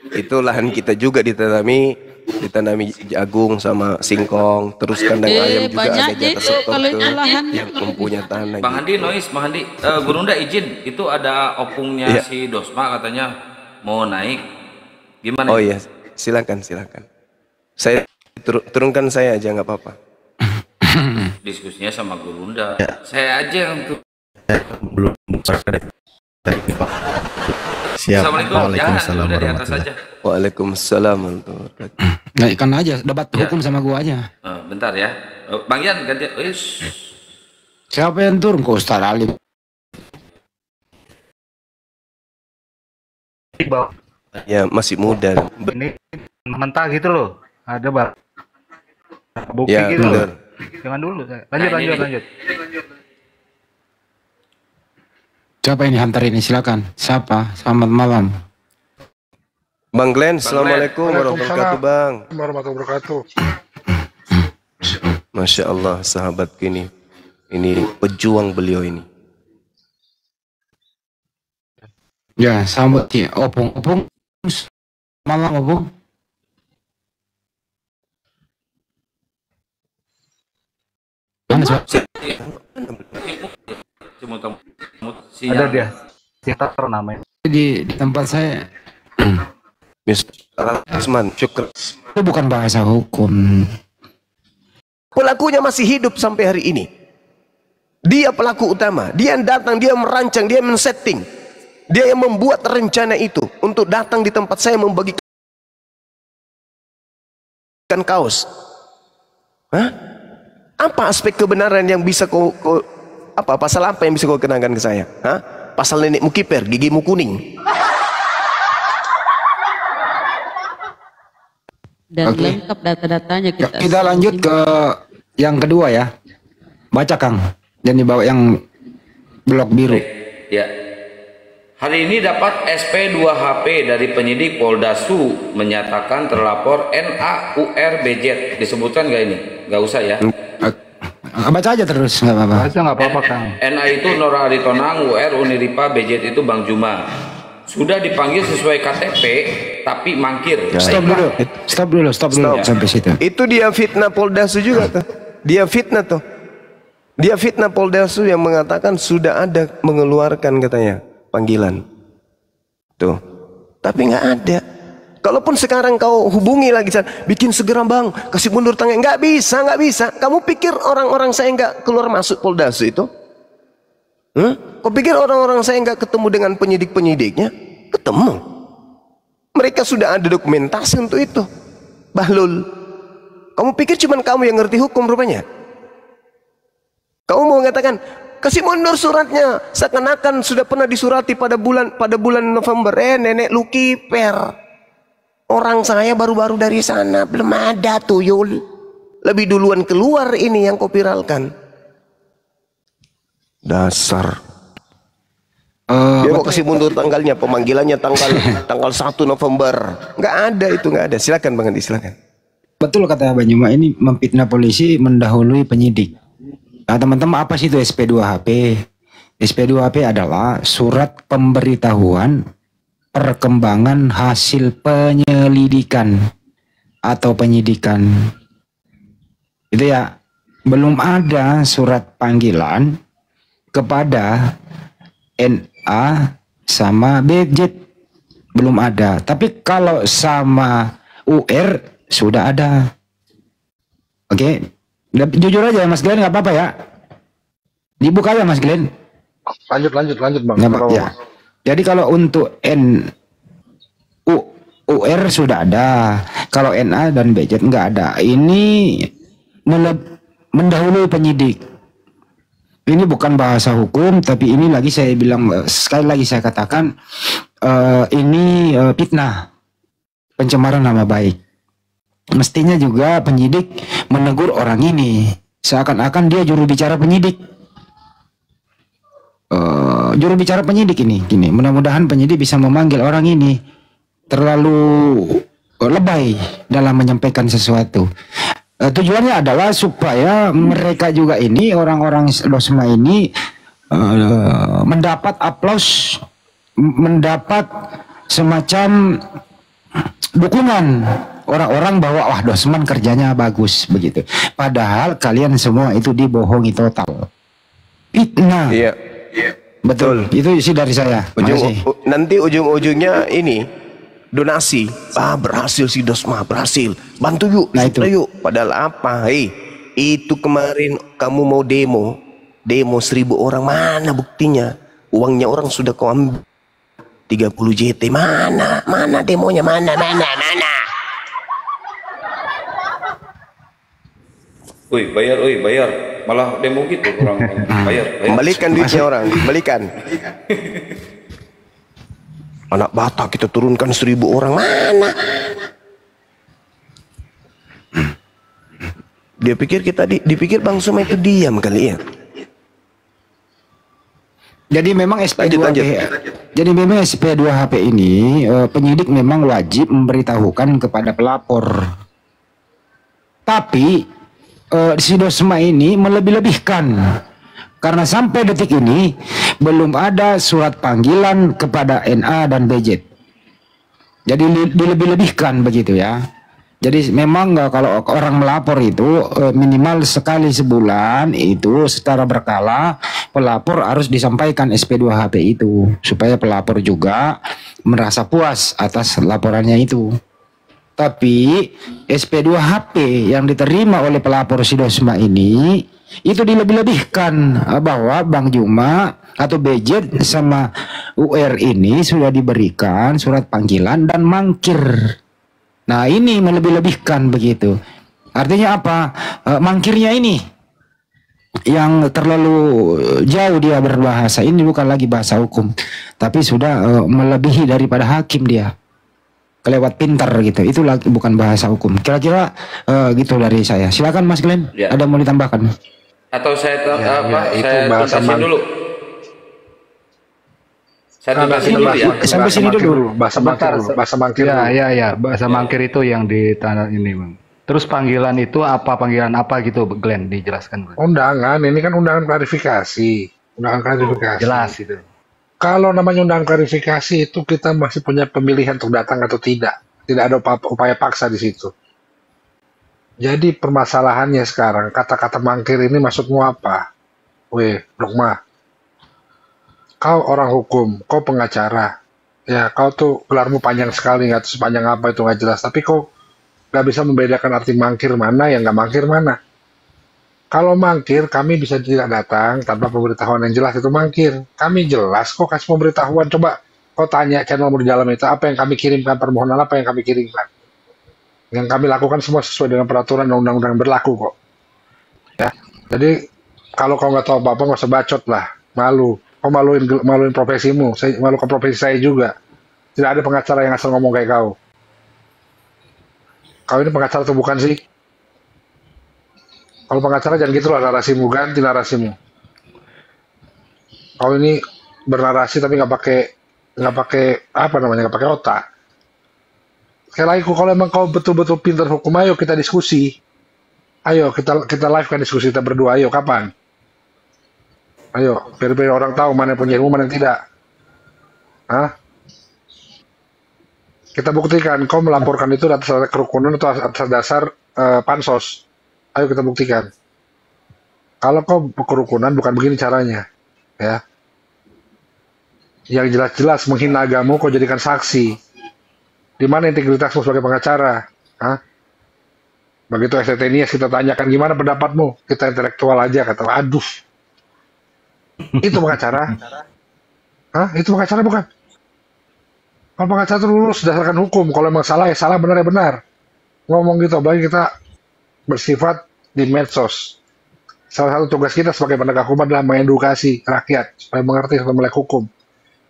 Itu lahan kita juga ditanami jagung sama singkong, terus kandang ayam juga ada jatah setor yang mempunyai tanah. Bang Handi, Bang Handi, Gurunda izin, itu ada opungnya si Dosma katanya mau naik. Gimana? Oh iya, silakan. Saya turunkan saya aja nggak apa-apa. Diskusinya sama Gurunda. Saya aja yang belum siap. Waalaikumsalam warahmatullahi. Waalaikumsalam. Naikkan aja, debat hukum sama gua aja. Bentar ya, Bang Yan ganti. Siapa yang turun ke Ustaz Alim? Ya masih muda. Ini mentah gitu loh, ada Bang. Bukti ya, gitu. Bener. Jangan dulu. Lanjut. Siapa ini hantar ini? Silakan. Siapa? Selamat malam. Bang Glenn, assalamualaikum warahmatullahi wabarakatuh Bang. Warahmatullahi wabarakatuh. Masya Allah sahabat kini. Ini pejuang beliau ini. Ya, sambut ya. Opung. Malam opung. Mana sih? Ada dia. Siater namanya. Di tempat saya. Mr. Asman, syukur. Itu bukan bahasa hukum. Pelakunya masih hidup sampai hari ini. Dia pelaku utama. Dia yang datang, dia merancang, dia men-setting. Dia yang membuat rencana itu untuk datang di tempat saya membagikan kaos. Hah? Apa aspek kebenaran yang bisa pasal apa yang bisa kau kenangkan ke saya? Hah? Pasal nenekmu kiper, gigimu kuning. Dan lengkap data-datanya Kita lanjut ke yang kedua ya. Baca Kang. Dan dibawa yang blok biru. Ya. Hari ini dapat SP2HP dari penyidik Polda Su menyatakan terlapor NAURBZ. Disebutkan nggak ini? Nggak usah ya. Baca aja terus, nggak apa-apa. Baca nggak apa-apa Kang. NA itu Nora Aritonang, UR Uniripa, BZ itu Bang Juma. Sudah dipanggil sesuai KTP, tapi mangkir. Stop dulu. Stop. Sampai situ. Itu dia fitnah Polda Su juga tuh. Dia fitnah Polda Su yang mengatakan sudah ada mengeluarkan katanya panggilan. Tuh. Tapi nggak ada. Kalaupun sekarang kau hubungi lagi, bikin segera bang, kasih mundur tangan, nggak bisa. Kamu pikir orang-orang saya nggak keluar masuk Polda Su itu? Kau pikir orang-orang saya nggak ketemu dengan penyidik-penyidiknya? Ketemu. Mereka sudah ada dokumentasi untuk itu. Bahlul, kamu pikir cuman kamu yang ngerti hukum rupanya? Kamu mau mengatakan kasih mundur suratnya, seakan-akan sudah pernah disurati pada bulan November. Nenek lu kiper. Orang saya baru-baru dari sana, belum ada tuyul. Lebih duluan keluar ini yang kau viralkan. Dasar. Dia mau kasih mundur tanggalnya, pemanggilannya tanggal 1 November. Nggak ada itu, nggak ada. Silakan Bang Andi, silakan. Betul kata Bang Juma, ini memfitnah polisi mendahului penyidik. Nah teman-teman, apa sih itu SP2HP? SP2HP adalah surat pemberitahuan perkembangan hasil penyelidikan atau penyidikan. Itu ya, belum ada surat panggilan kepada NA sama BZ, belum ada. Tapi kalau sama UR sudah ada. Oke, jujur aja Mas Glenn, nggak apa-apa ya. Dibuka ya Mas Glenn. Lanjut Bang. Ya. Jadi kalau untuk UR sudah ada, kalau NA dan BZ nggak ada. Ini mendahului penyidik. Ini bukan bahasa hukum, tapi ini lagi saya bilang, sekali lagi saya katakan, ini fitnah, pencemaran nama baik. Mestinya juga penyidik menegur orang ini, seakan-akan dia juru bicara penyidik. Juru bicara penyidik ini, gini, mudah-mudahan penyidik bisa memanggil orang ini. Terlalu lebay dalam menyampaikan sesuatu. Tujuannya adalah supaya mereka juga ini, orang-orang Dosma ini mendapat aplaus, mendapat semacam dukungan orang-orang bahwa wah Dosman kerjanya bagus begitu. Padahal kalian semua itu dibohongi total. Fitnah. Iya. Betul. Itu isi dari saya. Nanti ujung-ujungnya ini donasi. Berhasil si Dosma, berhasil. Bantu yuk, nah itu. yuk. Padahal apa? Itu kemarin kamu mau demo 1.000 orang, mana buktinya? Uangnya orang sudah kau ambil 30 JT, mana demonya, mana? Bayar. Malah demo gitu orang. Bayar. Kembalikan duitnya orang, kembalikan. Anak Batak kita turunkan 1.000 orang, mana? Dia pikir dipikir Bang Suma itu diam kali ya. Jadi memang SP2HP. Jadi memang SP2HP ini penyidik memang wajib memberitahukan kepada pelapor. Tapi si Dosma ini melebih-lebihkan. Karena sampai detik ini belum ada surat panggilan kepada NA dan BZ. Jadi dilebih-lebihkan begitu ya. Jadi memang kalau orang melapor itu minimal sekali sebulan itu secara berkala pelapor harus disampaikan SP2HP itu supaya pelapor juga merasa puas atas laporannya itu. Tapi SP2HP yang diterima oleh pelapor Sidosma ini itu dilebih-lebihkan bahwa Bang Juma atau BZ sama UR ini sudah diberikan surat panggilan dan mangkir. Nah ini melebih-lebihkan begitu. Artinya apa? Mangkirnya ini yang terlalu jauh dia berbahasa. Ini bukan lagi bahasa hukum, tapi sudah melebihi daripada hakim dia. Kelewat pintar gitu. Itu lagi bukan bahasa hukum. Kira-kira gitu dari saya. Silakan Mas Glenn. Ya. Ada mau ditambahkan? Atau saya itu saya bahasa tuntasin dulu. Saya tuntasin dulu ya. Sampai sini dulu. Bahasa mangkir. Ya, bahasa mangkir itu yang di tanah ini, Bang. Terus panggilan itu panggilan apa gitu, Glenn, dijelaskan, Bang. Undangan, ini kan undangan klarifikasi. Undangan klarifikasi. Jelas itu. Kalau namanya undangan klarifikasi itu kita masih punya pemilihan untuk datang atau tidak. Tidak ada upaya paksa di situ. Jadi permasalahannya sekarang, kata-kata mangkir ini maksudmu apa? Weh, Dogma. Kau orang hukum, kau pengacara. Ya, kau tuh gelarmu panjang sekali, nggak tahu sepanjang apa itu nggak jelas. Tapi kau nggak bisa membedakan arti mangkir mana yang nggak mangkir mana. Kalau mangkir, kami bisa tidak datang tanpa pemberitahuan yang jelas, itu mangkir. Kami jelas kok kasih pemberitahuan. Coba kau tanya channelmu di dalam itu, apa yang kami kirimkan, permohonan apa yang kami kirimkan. Yang kami lakukan semua sesuai dengan peraturan dan undang-undang yang berlaku kok. Ya, jadi kalau kau nggak tahu apa-apa nggak usah bacot lah, malu. Kau maluin profesimu, saya malukan profesi saya juga. Tidak ada pengacara yang asal ngomong kayak kau. Kau ini pengacara atau bukan sih? Kalau pengacara jangan gitulah narasimu, ganti narasimu. Kau ini bernarasi tapi nggak pakai apa namanya, nggak pakai otak. Sekali lagi, kalau emang kau betul-betul pintar hukum, ayo kita diskusi. Ayo kita live kan diskusi kita berdua. Ayo kapan? Ayo biar orang tahu mana yang punya ilmu, mana yang tidak. Hah? Kita buktikan kau melaporkan itu atas dasar kerukunan atau atas dasar pansos. Ayo kita buktikan. Kalau kau kerukunan bukan begini caranya, ya. Yang jelas-jelas menghina agamamu kau jadikan saksi. Di mana integritasmu sebagai pengacara? Hah? Begitu STT ini kita tanyakan gimana pendapatmu, kita intelektual aja kata, aduh. Itu pengacara? Hah? Itu pengacara bukan? Kalau pengacara itu lulus berdasarkan hukum. Kalau emang salah ya salah, benar ya benar. Ngomong gitu, apalagi kita bersifat di medsos. Salah satu tugas kita sebagai penegak hukum adalah mengedukasi rakyat supaya mengerti tentang melek hukum.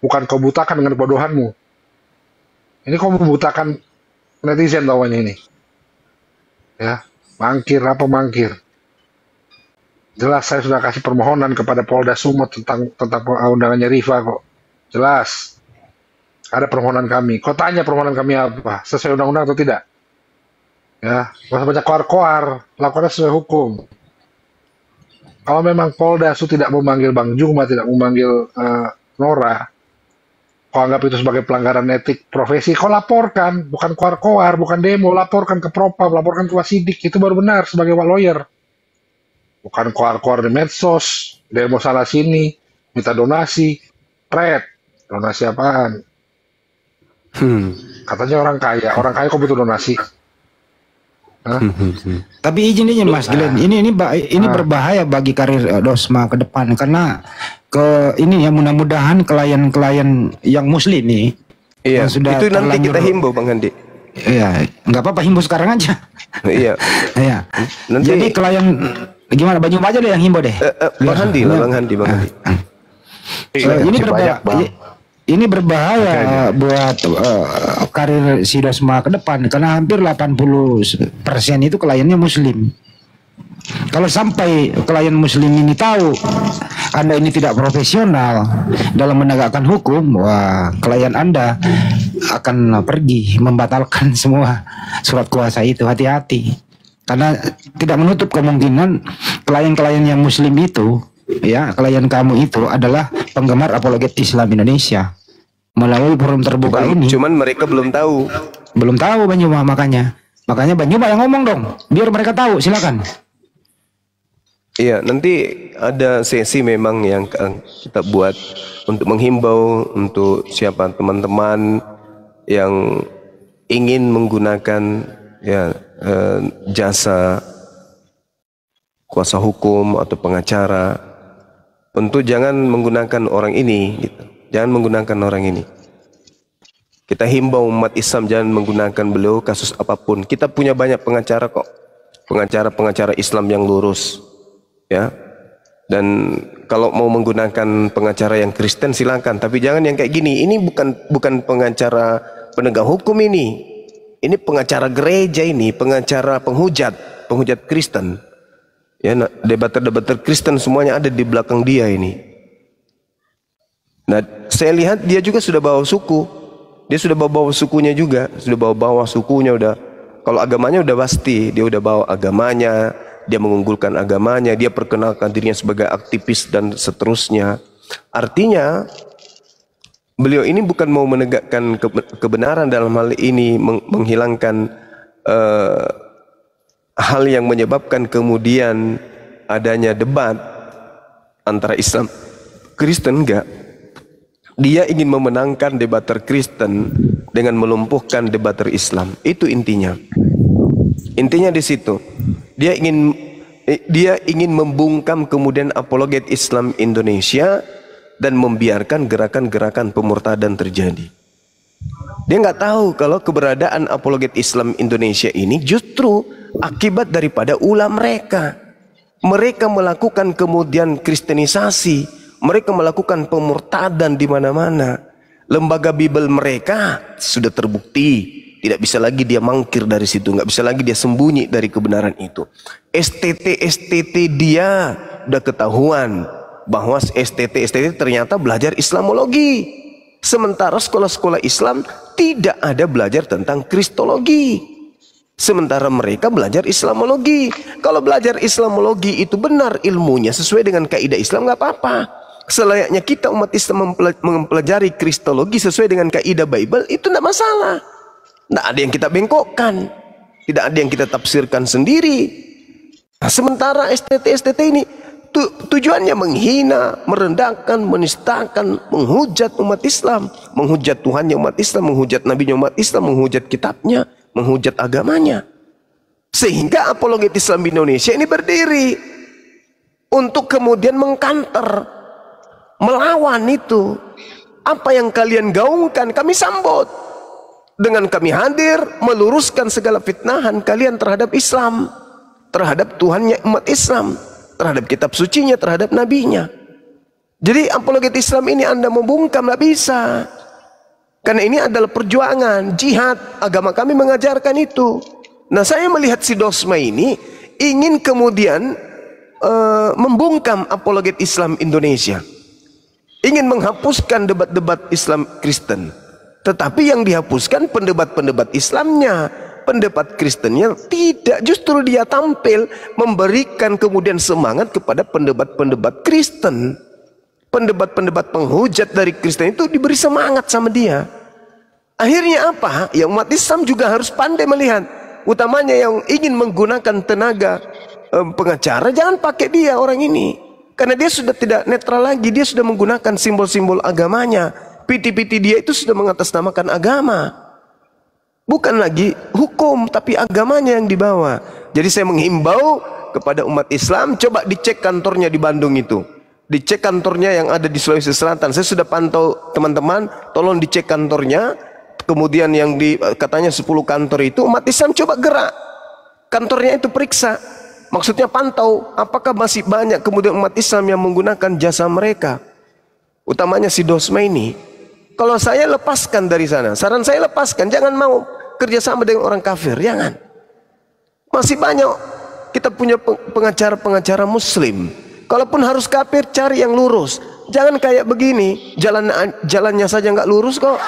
Bukan kau butakan dengan kebodohanmu. Ini kau membutakan netizen lawannya ini. Ya, mangkir apa mangkir? Jelas saya sudah kasih permohonan kepada Polda Sumut tentang undangannya Rifa kok. Jelas. Ada permohonan kami. Kau tanya permohonan kami apa? Sesuai undang-undang atau tidak? Ya, nggak usah baca koar-koar, lakukannya sesuai hukum. Kalau memang Polda Su tidak memanggil Bang Juma, tidak memanggil Nora, kau anggap itu sebagai pelanggaran etik profesi, kau laporkan, bukan koar-koar, bukan demo, laporkan ke Propam, laporkan ke Wasidik, itu baru benar sebagai lawyer. Bukan koar-koar di medsos, demo sana sini, minta donasi, donasi apaan? Katanya orang kaya kok butuh donasi. Tapi izin Mas Glenn, ini berbahaya bagi karir Dosma ke depan karena ini ya mudah-mudahan klien-klien yang muslim nih. Iya, sudah itu nanti kita himbau Bang Handi. Iya, nggak apa-apa himbau sekarang aja. Iya. Iya. Nanti jadi klien gimana, Bang Juma aja deh yang himbau deh. Bang Handi lah, Bang Handi. Ini berbahaya buat karir si Dosma ke depan karena hampir 80% itu kliennya muslim. Kalau sampai klien muslim ini tahu Anda ini tidak profesional dalam menegakkan hukum, wah, klien Anda akan pergi membatalkan semua surat kuasa itu. Hati-hati. Karena tidak menutup kemungkinan klien-klien yang muslim itu ya klien kamu itu adalah penggemar apologet Islam Indonesia. Melalui forum terbuka ini. Cuman mereka belum tahu. Belum tahu Banyuma, makanya Banyuma yang ngomong dong, biar mereka tahu. Silakan. Iya, nanti ada sesi memang yang kita buat untuk menghimbau untuk siapa teman-teman yang ingin menggunakan ya jasa kuasa hukum atau pengacara, untuk jangan menggunakan orang ini gitu. Jangan menggunakan orang ini. Kita himbau umat Islam jangan menggunakan beliau kasus apapun. Kita punya banyak pengacara kok. Pengacara-pengacara Islam yang lurus. Ya. Dan kalau mau menggunakan pengacara yang Kristen silakan, tapi jangan yang kayak gini. Ini bukan pengacara penegak hukum ini. Ini pengacara gereja ini, pengacara penghujat Kristen. Ya, debater-debater Kristen semuanya ada di belakang dia ini. Nah, saya lihat dia juga sudah bawa suku. Dia sudah bawa sukunya juga, sudah bawa sukunya udah. Kalau agamanya udah pasti, dia udah bawa agamanya, dia mengunggulkan agamanya, dia perkenalkan dirinya sebagai aktivis dan seterusnya. Artinya beliau ini bukan mau menegakkan kebenaran dalam hal ini, menghilangkan hal yang menyebabkan kemudian adanya debat antara Islam Kristen, enggak. Dia ingin memenangkan debater Kristen dengan melumpuhkan debater Islam. Itu intinya. Intinya di situ. Dia ingin membungkam kemudian apologet Islam Indonesia dan membiarkan gerakan-gerakan pemurtadan terjadi. Dia nggak tahu kalau keberadaan apologet Islam Indonesia ini justru akibat daripada ulah mereka. Mereka melakukan kemudian kristenisasi. Mereka melakukan pemurtadan di mana-mana. Lembaga Bible mereka sudah terbukti tidak bisa lagi dia mangkir dari situ, nggak bisa lagi dia sembunyi dari kebenaran itu. STT dia udah ketahuan bahwa STT ternyata belajar Islamologi, sementara sekolah-sekolah Islam tidak ada belajar tentang Kristologi. Sementara mereka belajar Islamologi. Kalau belajar Islamologi itu benar ilmunya sesuai dengan kaidah Islam, nggak apa-apa. Selayaknya kita umat Islam mempelajari Kristologi sesuai dengan kaidah Bible, itu tidak masalah. Tidak ada yang kita bengkokkan, tidak ada yang kita tafsirkan sendiri. Nah, sementara STT ini tujuannya menghina, merendahkan, menistakan, menghujat umat Islam, menghujat Tuhannya umat Islam, menghujat Nabinya umat Islam, menghujat kitabnya, menghujat agamanya. Sehingga apologet Islam Indonesia ini berdiri untuk kemudian mengkanter, melawan itu. Apa yang kalian gaungkan kami sambut dengan kami hadir meluruskan segala fitnahan kalian terhadap Islam, terhadap Tuhannya umat Islam, terhadap kitab sucinya, terhadap nabinya. Jadi apologet Islam ini Anda membungkam tidak bisa, karena ini adalah perjuangan jihad. Agama kami mengajarkan itu. Nah, saya melihat si Dosma ini ingin kemudian membungkam apologet Islam Indonesia, ingin menghapuskan debat-debat Islam Kristen. Tetapi yang dihapuskan pendebat-pendebat Islamnya, pendebat Kristennya tidak. Justru dia tampil memberikan kemudian semangat kepada pendebat-pendebat Kristen. Pendebat-pendebat penghujat dari Kristen itu diberi semangat sama dia. Akhirnya apa? Ya, umat Islam juga harus pandai melihat. Utamanya yang ingin menggunakan tenaga pengacara, jangan pakai dia orang ini. Karena dia sudah tidak netral lagi, dia sudah menggunakan simbol-simbol agamanya. Piti-piti dia itu sudah mengatasnamakan agama. Bukan lagi hukum, tapi agamanya yang dibawa. Jadi saya menghimbau kepada umat Islam, coba dicek kantornya di Bandung itu. Dicek kantornya yang ada di Sulawesi Selatan. Saya sudah pantau teman-teman, tolong dicek kantornya. Kemudian yang katanya 10 kantor itu, umat Islam coba gerak. Kantornya itu periksa. Maksudnya pantau, apakah masih banyak kemudian umat Islam yang menggunakan jasa mereka. Utamanya si Dosma ini. Kalau saya lepaskan dari sana, saran saya lepaskan. Jangan mau kerjasama dengan orang kafir, jangan. Masih banyak kita punya pengacara-pengacara muslim. Kalaupun harus kafir, cari yang lurus. Jangan kayak begini, jalannya saja nggak lurus kok.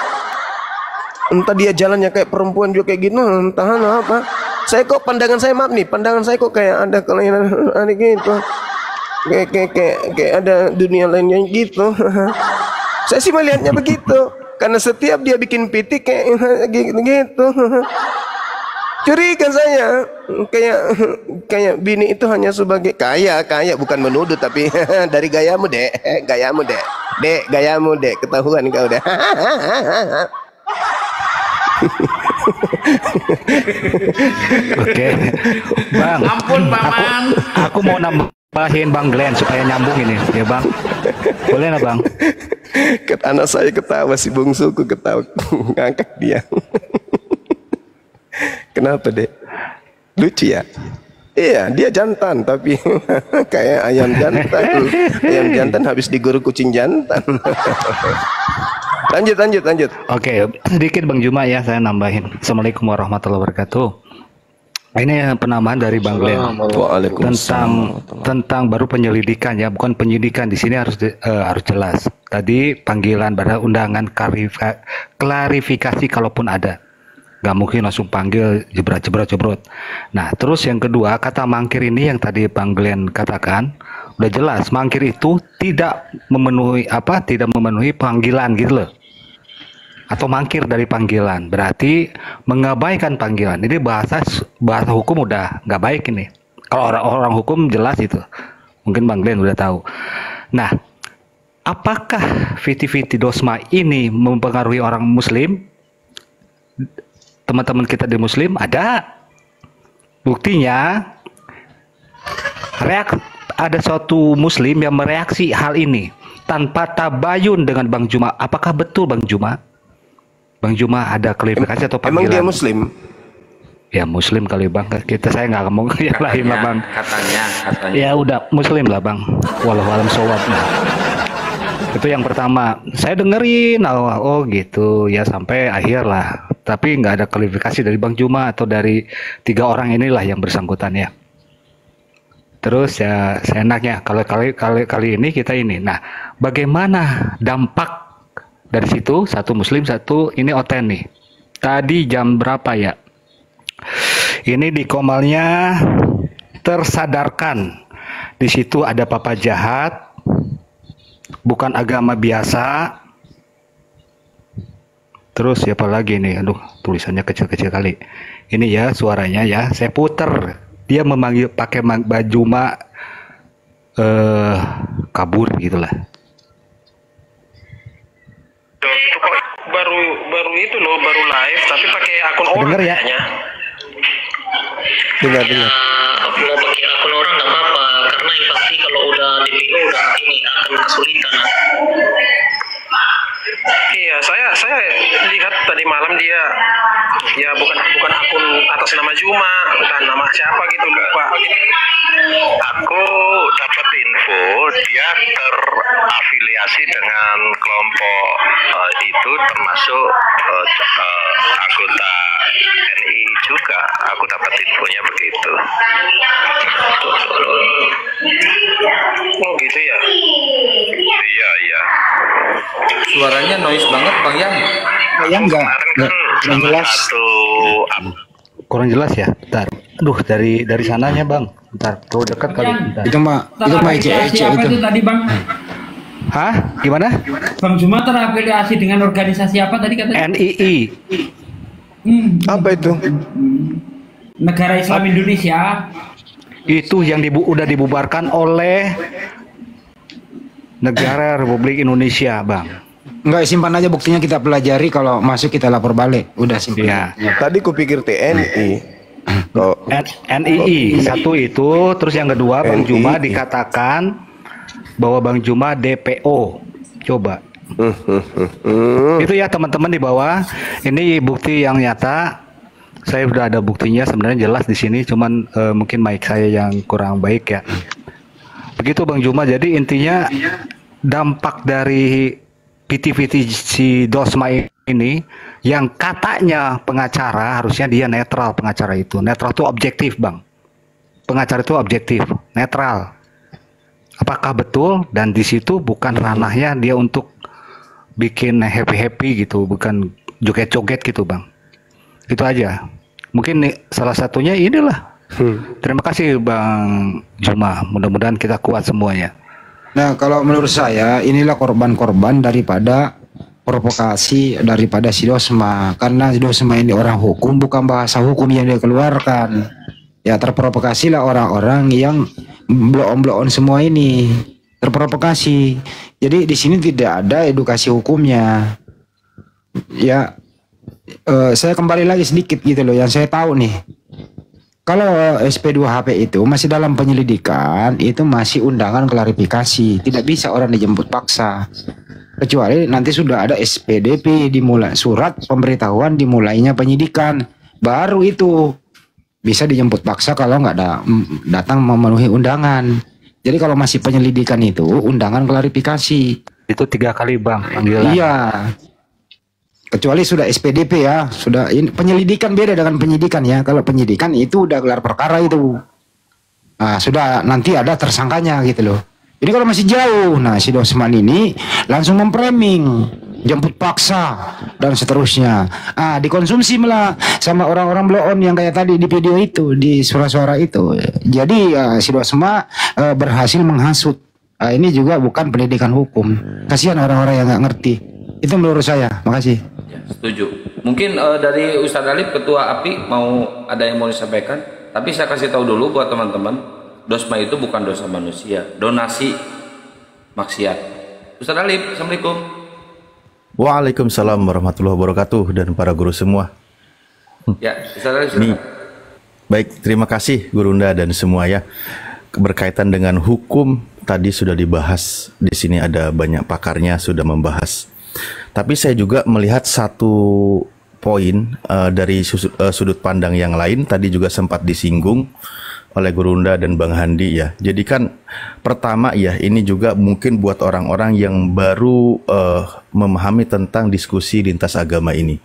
Entah dia jalannya kayak perempuan juga kayak gitu, entah apa. Saya kok pandangan saya, maaf nih, pandangan saya kok kayak ada kelainan gitu. kayak ada dunia lainnya gitu. Saya sih melihatnya begitu, karena setiap dia bikin pitik kayak gitu. Curiga saya, kayak bini itu hanya sebagai kaya bukan menuduh, tapi dari gayamu dek, ketahuan kau deh. Oke, Bang. Ampun, Paman. Aku mau nambahin Bang Glenn supaya nyambung ini, ya Bang. Boleh nggak Bang? Anak saya ketawa, si bungsuku ketawa, ngangkat dia. Kenapa dek? Lucu ya? Iya, dia jantan tapi kayak ayam jantan. Ayam jantan habis diguru kucing jantan. Lanjut. Oke, sedikit Bang Juma ya, saya nambahin. Assalamualaikum warahmatullahi wabarakatuh. Ini penambahan dari Bang Glenn tentang baru penyelidikan ya, bukan penyidikan. Di sini harus jelas. Tadi panggilan pada undangan klarifikasi kalaupun ada. Gak mungkin langsung panggil jebrot. Nah, terus yang kedua, kata mangkir ini yang tadi Bang Glenn katakan, udah jelas mangkir itu tidak memenuhi panggilan gitu loh. Atau mangkir dari panggilan, berarti mengabaikan panggilan. Ini bahasa hukum udah nggak baik ini. Kalau orang hukum jelas itu. Mungkin Bang Glenn udah tahu. Nah, apakah fiti-fiti dosma ini mempengaruhi orang muslim? Teman-teman kita di muslim ada buktinya, ada suatu muslim yang mereaksi hal ini tanpa tabayun dengan Bang Juma. Apakah betul Bang Juma? Bang Juma ada klarifikasi atau panggilan? Emang dia muslim? Ya muslim kali Bang. Saya nggak ngomong yang lain lah Bang. Katanya. Ya udah muslim lah Bang. Wallahualam shawab. Itu yang pertama. Saya dengerin, oh gitu ya sampai akhir lah. Tapi nggak ada klarifikasi dari Bang Juma atau dari 3 orang inilah yang bersangkutan ya. Terus ya seenaknya kalau kali ini kita ini. Nah, bagaimana dampak dari situ? Satu muslim, satu ini oten nih. Tadi jam berapa ya? Ini di Komalnya tersadarkan. Di situ ada papa jahat, bukan agama biasa. Terus siapa lagi nih? Aduh, tulisannya kecil-kecil kali. Ini ya suaranya ya. Saya puter. Dia memanggil pakai baju kabur gitulah. Baru itu loh, baru live tapi pakai akun orang. Dengar ya? Dengar. Mau pakai akun orang nggak apa-apa, karena yang pasti kalau udah DPO udah ini akan kesulitan. Iya, saya lihat tadi malam dia ya bukan akun atas nama Juma, bukan nama siapa gitu, lupa. Aku dapat info dia terafiliasi dengan kelompok itu, termasuk anggota NI juga. Aku dapat infonya begitu. Oh gitu ya? Iya. Suaranya noise banget Bang Yang. Yang enggak jelas. Kurang jelas ya. Bentar. Aduh, dari sananya Bang. Bentar, terlalu dekat kali. Bentar. Itu mah ece apa itu tadi Bang? Hah? Gimana? Bang Juma terafiliasi dengan organisasi apa tadi katanya? NII. Apa itu? Negara Islam Indonesia. Itu yang udah dibubarkan oleh Negara Republik Indonesia, Bang. Enggak, simpan aja buktinya, kita pelajari, kalau masuk kita lapor balik. Udah simpan. Ya. Tadi kupikir TNI. NII satu itu, terus yang kedua Bang Juma dikatakan bahwa Bang Juma DPO. Coba. Itu ya teman-teman di bawah. Ini bukti yang nyata. Saya sudah ada buktinya, sebenarnya jelas di sini, cuman mungkin mic saya yang kurang baik ya. Begitu Bang Juma. Jadi intinya dampak dari PT si Dosma ini, yang katanya pengacara, harusnya dia netral. Pengacara itu netral, itu objektif Bang. Pengacara itu objektif, netral. Apakah betul? Dan di situ bukan ranahnya dia untuk bikin happy gitu, bukan joget-joget gitu Bang. Itu aja. Mungkin nih, salah satunya inilah Terima kasih Bang Juma. Mudah-mudahan kita kuat semuanya. Nah, kalau menurut saya inilah korban-korban daripada provokasi daripada si Dosma. Karena si Dosma ini orang hukum, bukan bahasa hukum yang dia keluarkan. Ya, terprovokasilah orang-orang yang bloon-bloon semua ini. Terprovokasi. Jadi di sini tidak ada edukasi hukumnya. Ya, saya kembali lagi sedikit gitu loh yang saya tahu nih. Kalau SP2HP itu masih dalam penyelidikan, itu masih undangan klarifikasi, tidak bisa orang dijemput paksa. Kecuali nanti sudah ada SPDP, dimulai surat pemberitahuan dimulainya penyidikan, baru itu bisa dijemput paksa kalau nggak datang memenuhi undangan. Jadi kalau masih penyelidikan itu undangan klarifikasi. Itu 3 kali Bang panggilan. Iya. Kecuali sudah SPDP ya, sudah ini penyelidikan beda dengan penyidikan ya. Kalau penyidikan itu udah gelar perkara itu. Nah, sudah nanti ada tersangkanya gitu loh. Ini kalau masih jauh, nah si Dosman ini langsung memframing, jemput paksa dan seterusnya. Dikonsumsi malah sama orang-orang bloon yang kayak tadi di video itu, di suara-suara itu. Jadi si Dosma berhasil menghasut. Ini juga bukan pendidikan hukum. Kasihan orang-orang yang nggak ngerti. Itu menurut saya. Makasih. Setuju. Mungkin dari Ustadz Alif, Ketua API, mau ada yang mau disampaikan. Tapi saya kasih tahu dulu buat teman-teman, dosma itu bukan dosa manusia, donasi maksiat. Ustadz Alif, Assalamualaikum. Waalaikumsalam warahmatullahi wabarakatuh dan para guru semua. Ya, Ustadz Alif. Baik, terima kasih Gurunda dan semua ya. Berkaitan dengan hukum tadi sudah dibahas. Di sini ada banyak pakarnya sudah membahas. Tapi saya juga melihat satu poin dari sudut pandang yang lain, tadi juga sempat disinggung oleh Gurunda dan Bang Handi ya. Jadi kan pertama ya, ini juga mungkin buat orang-orang yang baru memahami tentang diskusi lintas agama ini.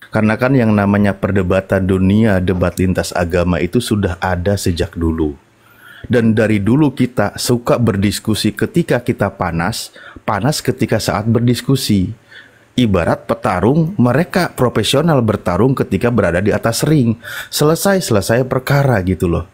Karena kan yang namanya perdebatan dunia, debat lintas agama itu sudah ada sejak dulu. Dan dari dulu kita suka berdiskusi ketika kita panas ketika saat berdiskusi. Ibarat petarung, mereka profesional bertarung ketika berada di atas ring. Selesai perkara gitu loh.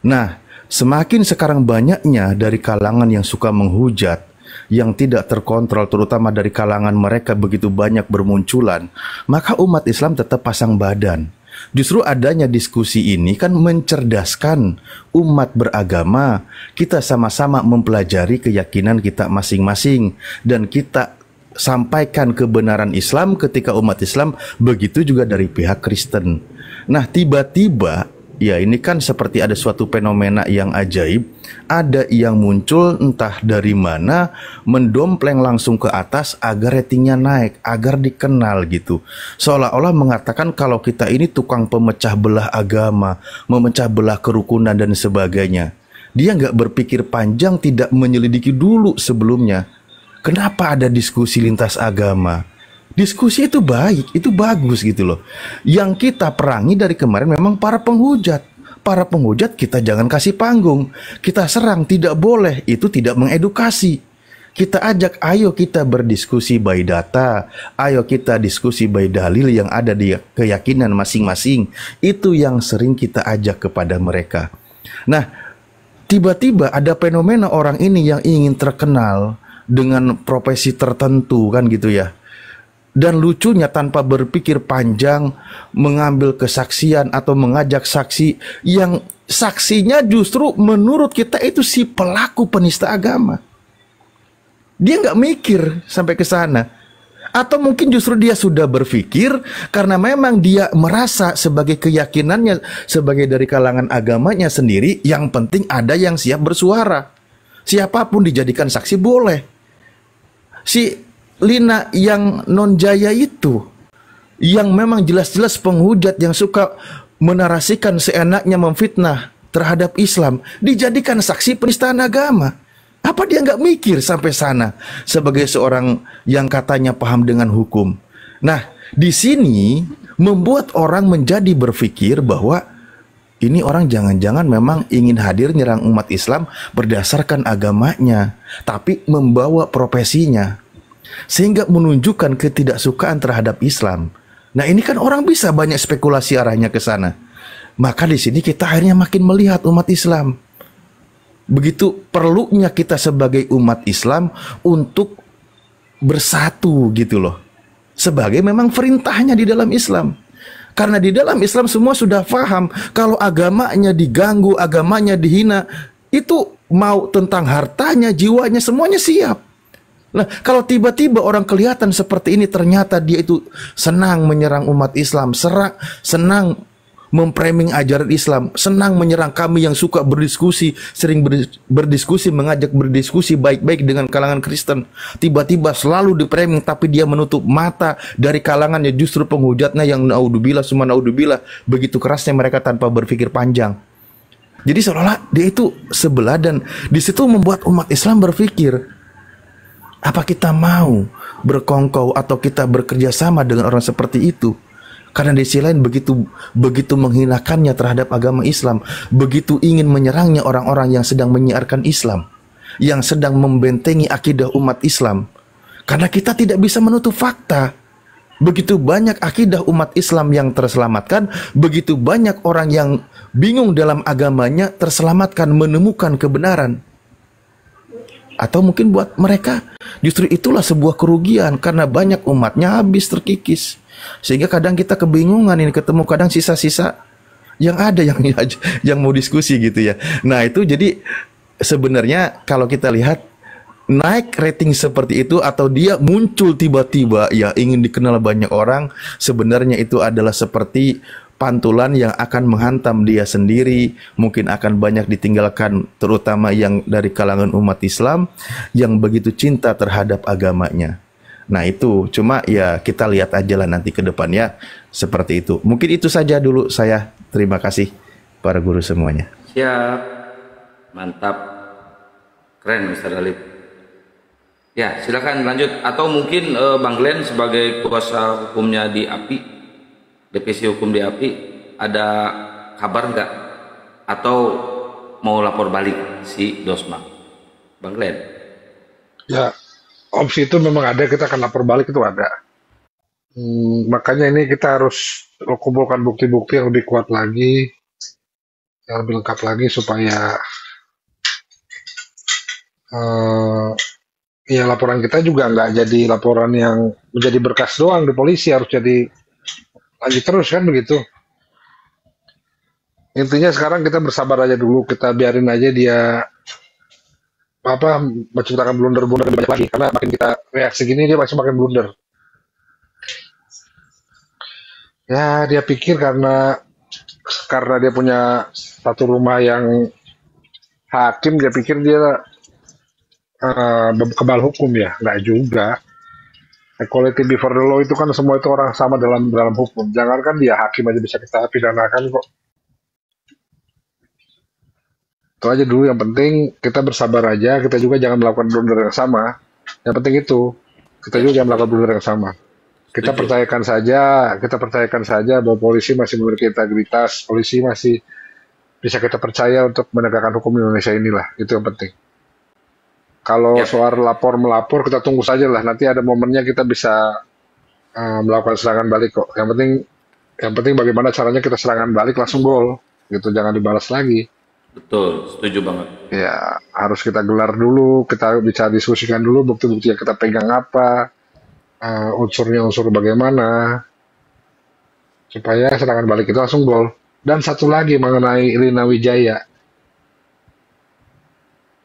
Nah, semakin sekarang banyaknya dari kalangan yang suka menghujat, yang tidak terkontrol, terutama dari kalangan mereka begitu banyak bermunculan, maka umat Islam tetap pasang badan. Justru adanya diskusi ini kan mencerdaskan umat beragama. Kita sama-sama mempelajari keyakinan kita masing-masing dan kita sampaikan kebenaran Islam ketika umat Islam, begitu juga dari pihak Kristen. Nah, tiba-tiba ya ini kan seperti ada suatu fenomena yang ajaib, ada yang muncul entah dari mana mendompleng langsung ke atas agar ratingnya naik, agar dikenal gitu. Seolah-olah mengatakan kalau kita ini tukang pemecah belah agama, memecah belah kerukunan dan sebagainya. Dia nggak berpikir panjang, tidak menyelidiki dulu sebelumnya. Kenapa ada diskusi lintas agama? Diskusi itu baik, itu bagus gitu loh. Yang kita perangi dari kemarin memang para penghujat. Para penghujat kita jangan kasih panggung. Kita serang, tidak boleh. Itu tidak mengedukasi. Kita ajak, ayo kita berdiskusi by data. Ayo kita diskusi by dalil yang ada di keyakinan masing-masing. Itu yang sering kita ajak kepada mereka. Nah, tiba-tiba ada fenomena orang ini yang ingin terkenal dengan profesi tertentu kan gitu ya. Dan lucunya tanpa berpikir panjang mengambil kesaksian atau mengajak saksi yang saksinya justru menurut kita itu si pelaku penista agama. Dia nggak mikir sampai ke sana. Atau mungkin justru dia sudah berpikir karena memang dia merasa sebagai keyakinannya, sebagai dari kalangan agamanya sendiri, yang penting ada yang siap bersuara. Siapapun dijadikan saksi boleh. Si Lina yang non jaya itu, yang memang jelas-jelas penghujat yang suka menarasikan seenaknya memfitnah terhadap Islam, dijadikan saksi penistaan agama. Apa dia nggak mikir sampai sana sebagai seorang yang katanya paham dengan hukum? Nah, di sini membuat orang menjadi berpikir bahwa ini orang jangan-jangan memang ingin hadir nyerang umat Islam berdasarkan agamanya, tapi membawa profesinya, sehingga menunjukkan ketidaksukaan terhadap Islam. Nah, ini kan orang bisa banyak spekulasi arahnya ke sana. Maka di sini kita akhirnya makin melihat umat Islam. Begitu perlunya kita sebagai umat Islam untuk bersatu gitu loh. Sebagai memang perintahnya di dalam Islam. Karena di dalam Islam semua sudah paham kalau agamanya diganggu, agamanya dihina, itu mau tentang hartanya, jiwanya, semuanya siap. Nah, kalau tiba-tiba orang kelihatan seperti ini, ternyata dia itu senang menyerang umat Islam, senang memframing ajaran Islam, senang menyerang kami yang suka berdiskusi, sering berdiskusi, mengajak berdiskusi baik-baik dengan kalangan Kristen. Tiba-tiba selalu diframing, tapi dia menutup mata dari kalangannya, justru penghujatnya yang naudzubillah summa naudzubillah, begitu kerasnya mereka tanpa berpikir panjang. Jadi seolah-olah dia itu sebelah, dan di situ membuat umat Islam berpikir, apa kita mau berkongkow atau kita bekerja sama dengan orang seperti itu? Karena di sisi lain begitu menghinakannya terhadap agama Islam, begitu ingin menyerangnya orang-orang yang sedang menyiarkan Islam, yang sedang membentengi akidah umat Islam. Karena kita tidak bisa menutup fakta. Begitu banyak akidah umat Islam yang terselamatkan, begitu banyak orang yang bingung dalam agamanya terselamatkan, menemukan kebenaran. Atau mungkin buat mereka justru itulah sebuah kerugian, karena banyak umatnya habis terkikis. Sehingga kadang kita kebingungan, ini ketemu kadang sisa-sisa yang ada yang mau diskusi gitu ya. Nah itu jadi sebenarnya kalau kita lihat naik rating seperti itu, atau dia muncul tiba-tiba ya ingin dikenal banyak orang, sebenarnya itu adalah seperti pantulan yang akan menghantam dia sendiri, mungkin akan banyak ditinggalkan, terutama yang dari kalangan umat Islam yang begitu cinta terhadap agamanya. Nah itu cuma ya kita lihat aja lah nanti ke depannya seperti itu. Mungkin itu saja dulu saya. Terima kasih para guru semuanya. Siap, mantap, keren Mr. Alif. Ya silakan lanjut, atau mungkin Bang Glenn sebagai kuasa hukumnya di API, divisi hukum di API, ada kabar nggak atau mau lapor balik si Dosma, Bang Glenn? Ya, opsi itu memang ada, kita akan lapor balik itu ada. Makanya ini kita harus kumpulkan bukti-bukti yang lebih kuat lagi, yang lebih lengkap lagi supaya ya laporan kita juga nggak jadi laporan yang menjadi berkas doang di polisi, harus jadi lanjut terus kan begitu. Intinya sekarang kita bersabar aja dulu, kita biarin aja dia menciptakan blunder-blunder lebih banyak lagi, karena makin kita reaksi gini dia masih makin blunder. Ya dia pikir karena dia punya satu rumah yang hakim, dia pikir dia kebal hukum, ya nggak juga. Equality before the law itu kan semua itu orang sama dalam hukum. Jangankan dia hakim aja bisa kita pidanakan kok. Itu aja dulu, yang penting kita bersabar aja, kita juga jangan melakukan blunder yang sama. Yang penting itu, kita juga jangan melakukan blunder yang sama. Kita percayakan saja bahwa polisi masih memiliki integritas, polisi masih bisa kita percaya untuk menegakkan hukum Indonesia inilah, itu yang penting. Kalau soal melapor, kita tunggu saja lah, nanti ada momennya kita bisa melakukan serangan balik kok. Yang penting bagaimana caranya kita serangan balik langsung gol, gitu, jangan dibalas lagi. Betul, setuju banget. Ya, harus kita gelar dulu, kita bisa diskusikan dulu bukti-bukti yang kita pegang apa, unsur bagaimana, supaya serangan balik itu langsung gol. Dan satu lagi mengenai Rina Wijaya.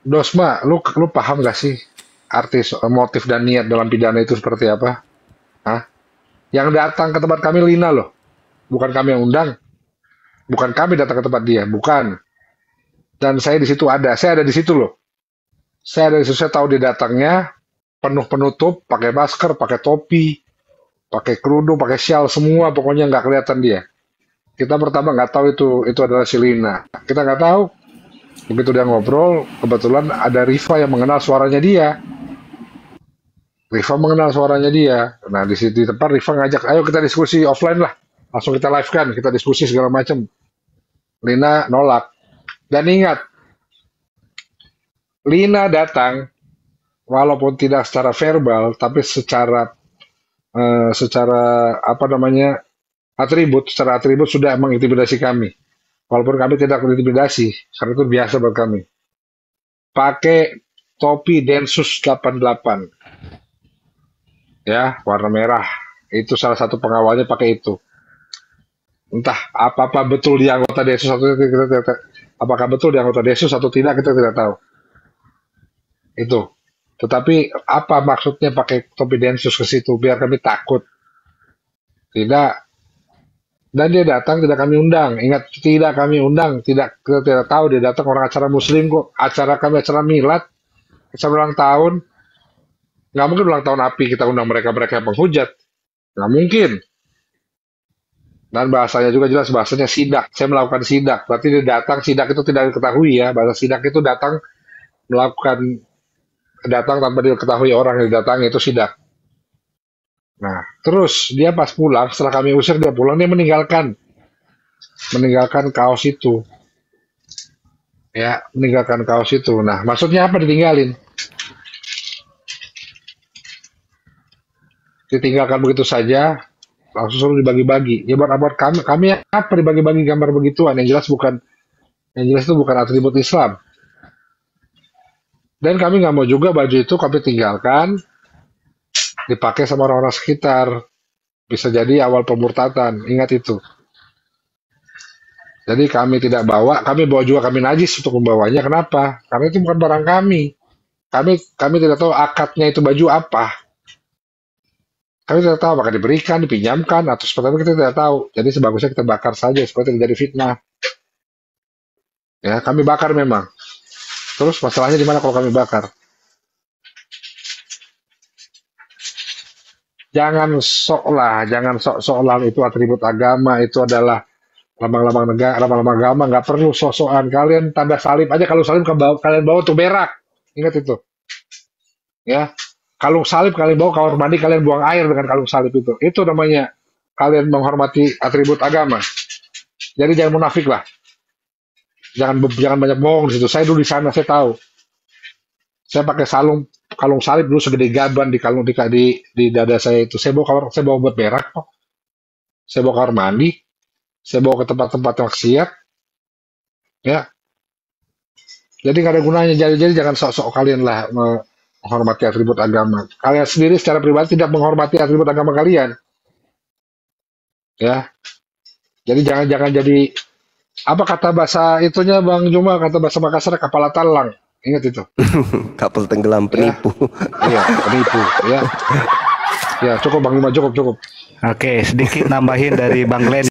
Dosma, lu paham gak sih arti motif dan niat dalam pidana itu seperti apa? Hah? Yang datang ke tempat kami Lina loh, bukan kami yang undang, bukan kami datang ke tempat dia, bukan. Dan saya di situ saya ada di situ loh. Saya tahu dia datangnya penuh penutup, pakai masker, pakai topi, pakai kerudung, pakai syal, semua pokoknya nggak kelihatan dia. Kita pertama nggak tahu itu adalah si Lina. Kita nggak tahu. Begitu dia ngobrol, kebetulan ada Rifa yang mengenal suaranya dia. Nah di tempat Rifa ngajak, ayo kita diskusi offline lah. Langsung kita live kan, kita diskusi segala macam. Lina nolak. Dan ingat, Lina datang walaupun tidak secara verbal, tapi secara atribut sudah mengintimidasi kami. Walaupun kami tidak intimidasi, karena itu biasa buat kami. Pakai topi Densus 88. Ya, warna merah. Itu salah satu pengawalnya pakai itu. Entah apa-apa betul dia anggota Densus atau tidak, apakah betul dia anggota Densus atau tidak, kita tidak tahu. Itu. Tetapi apa maksudnya pakai topi Densus ke situ? Biar kami takut. Tidak. Dan dia datang tidak kami undang. Ingat, tidak kami undang. Kita tidak tahu dia datang orang acara muslim kok. Acara kami acara milad, acara ulang tahun. Nggak mungkin ulang tahun api kita undang mereka-mereka yang penghujat. Nggak mungkin. Dan bahasanya juga jelas, bahasanya sidak. Saya melakukan sidak. Berarti dia datang, sidak itu tidak diketahui ya. Bahasa sidak itu datang tanpa diketahui orang yang didatangi, itu sidak. Nah, terus dia pas pulang, setelah kami usir dia pulang, dia meninggalkan kaos itu. Ya, meninggalkan kaos itu. Nah, maksudnya apa ditinggalin? Ditinggalkan begitu saja, langsung suruh dibagi-bagi. Ya buat kami apa dibagi-bagi gambar begituan? Yang jelas itu bukan atribut Islam. Dan kami nggak mau juga baju itu kami tinggalkan dipakai sama orang-orang sekitar. Bisa jadi awal pemurtatan. Ingat itu. Jadi kami tidak bawa, kami bawa juga, kami najis untuk membawanya. Kenapa? Karena itu bukan barang kami. Kami tidak tahu akadnya itu baju apa. Kami tidak tahu apakah diberikan, dipinjamkan, atau seperti apa, kita tidak tahu. Jadi sebagusnya kita bakar saja, supaya tidak jadi fitnah. Ya, kami bakar memang. Terus masalahnya di mana kalau kami bakar? Jangan sok-sokan itu atribut agama, itu adalah lambang-lambang negara, lambang-lambang agama, nggak perlu sok-sokan. Kalian tanda salib aja, kalau salib kalian bawa untuk berak. Ingat itu. Ya. Kalung salib kalian bawa kamar mandi, kalian buang air dengan kalung salib itu. Itu namanya kalian menghormati atribut agama. Jadi jangan munafik lah. Jangan banyak bohong di situ. Saya dulu di sana, saya tahu. Saya pakai kalung salib dulu segede gaban di dada saya itu. Saya bawa buat berak kok. Saya bawa kamar mandi. Saya bawa ke tempat-tempat maksiat. Ya. Jadi nggak ada gunanya. Jadi jangan sok-sok kalian lah menghormati atribut agama. Kalian sendiri secara pribadi tidak menghormati atribut agama kalian. Ya. Jadi jangan jadi apa kata bahasa itunya Bang Juma, kata bahasa Makassar, kapal talang. Ingat itu. Kapal tenggelam penipu. Iya, penipu. Ya. Ya, cukup Bang Juma, cukup. Oke, sedikit nambahin dari Bang Glenn.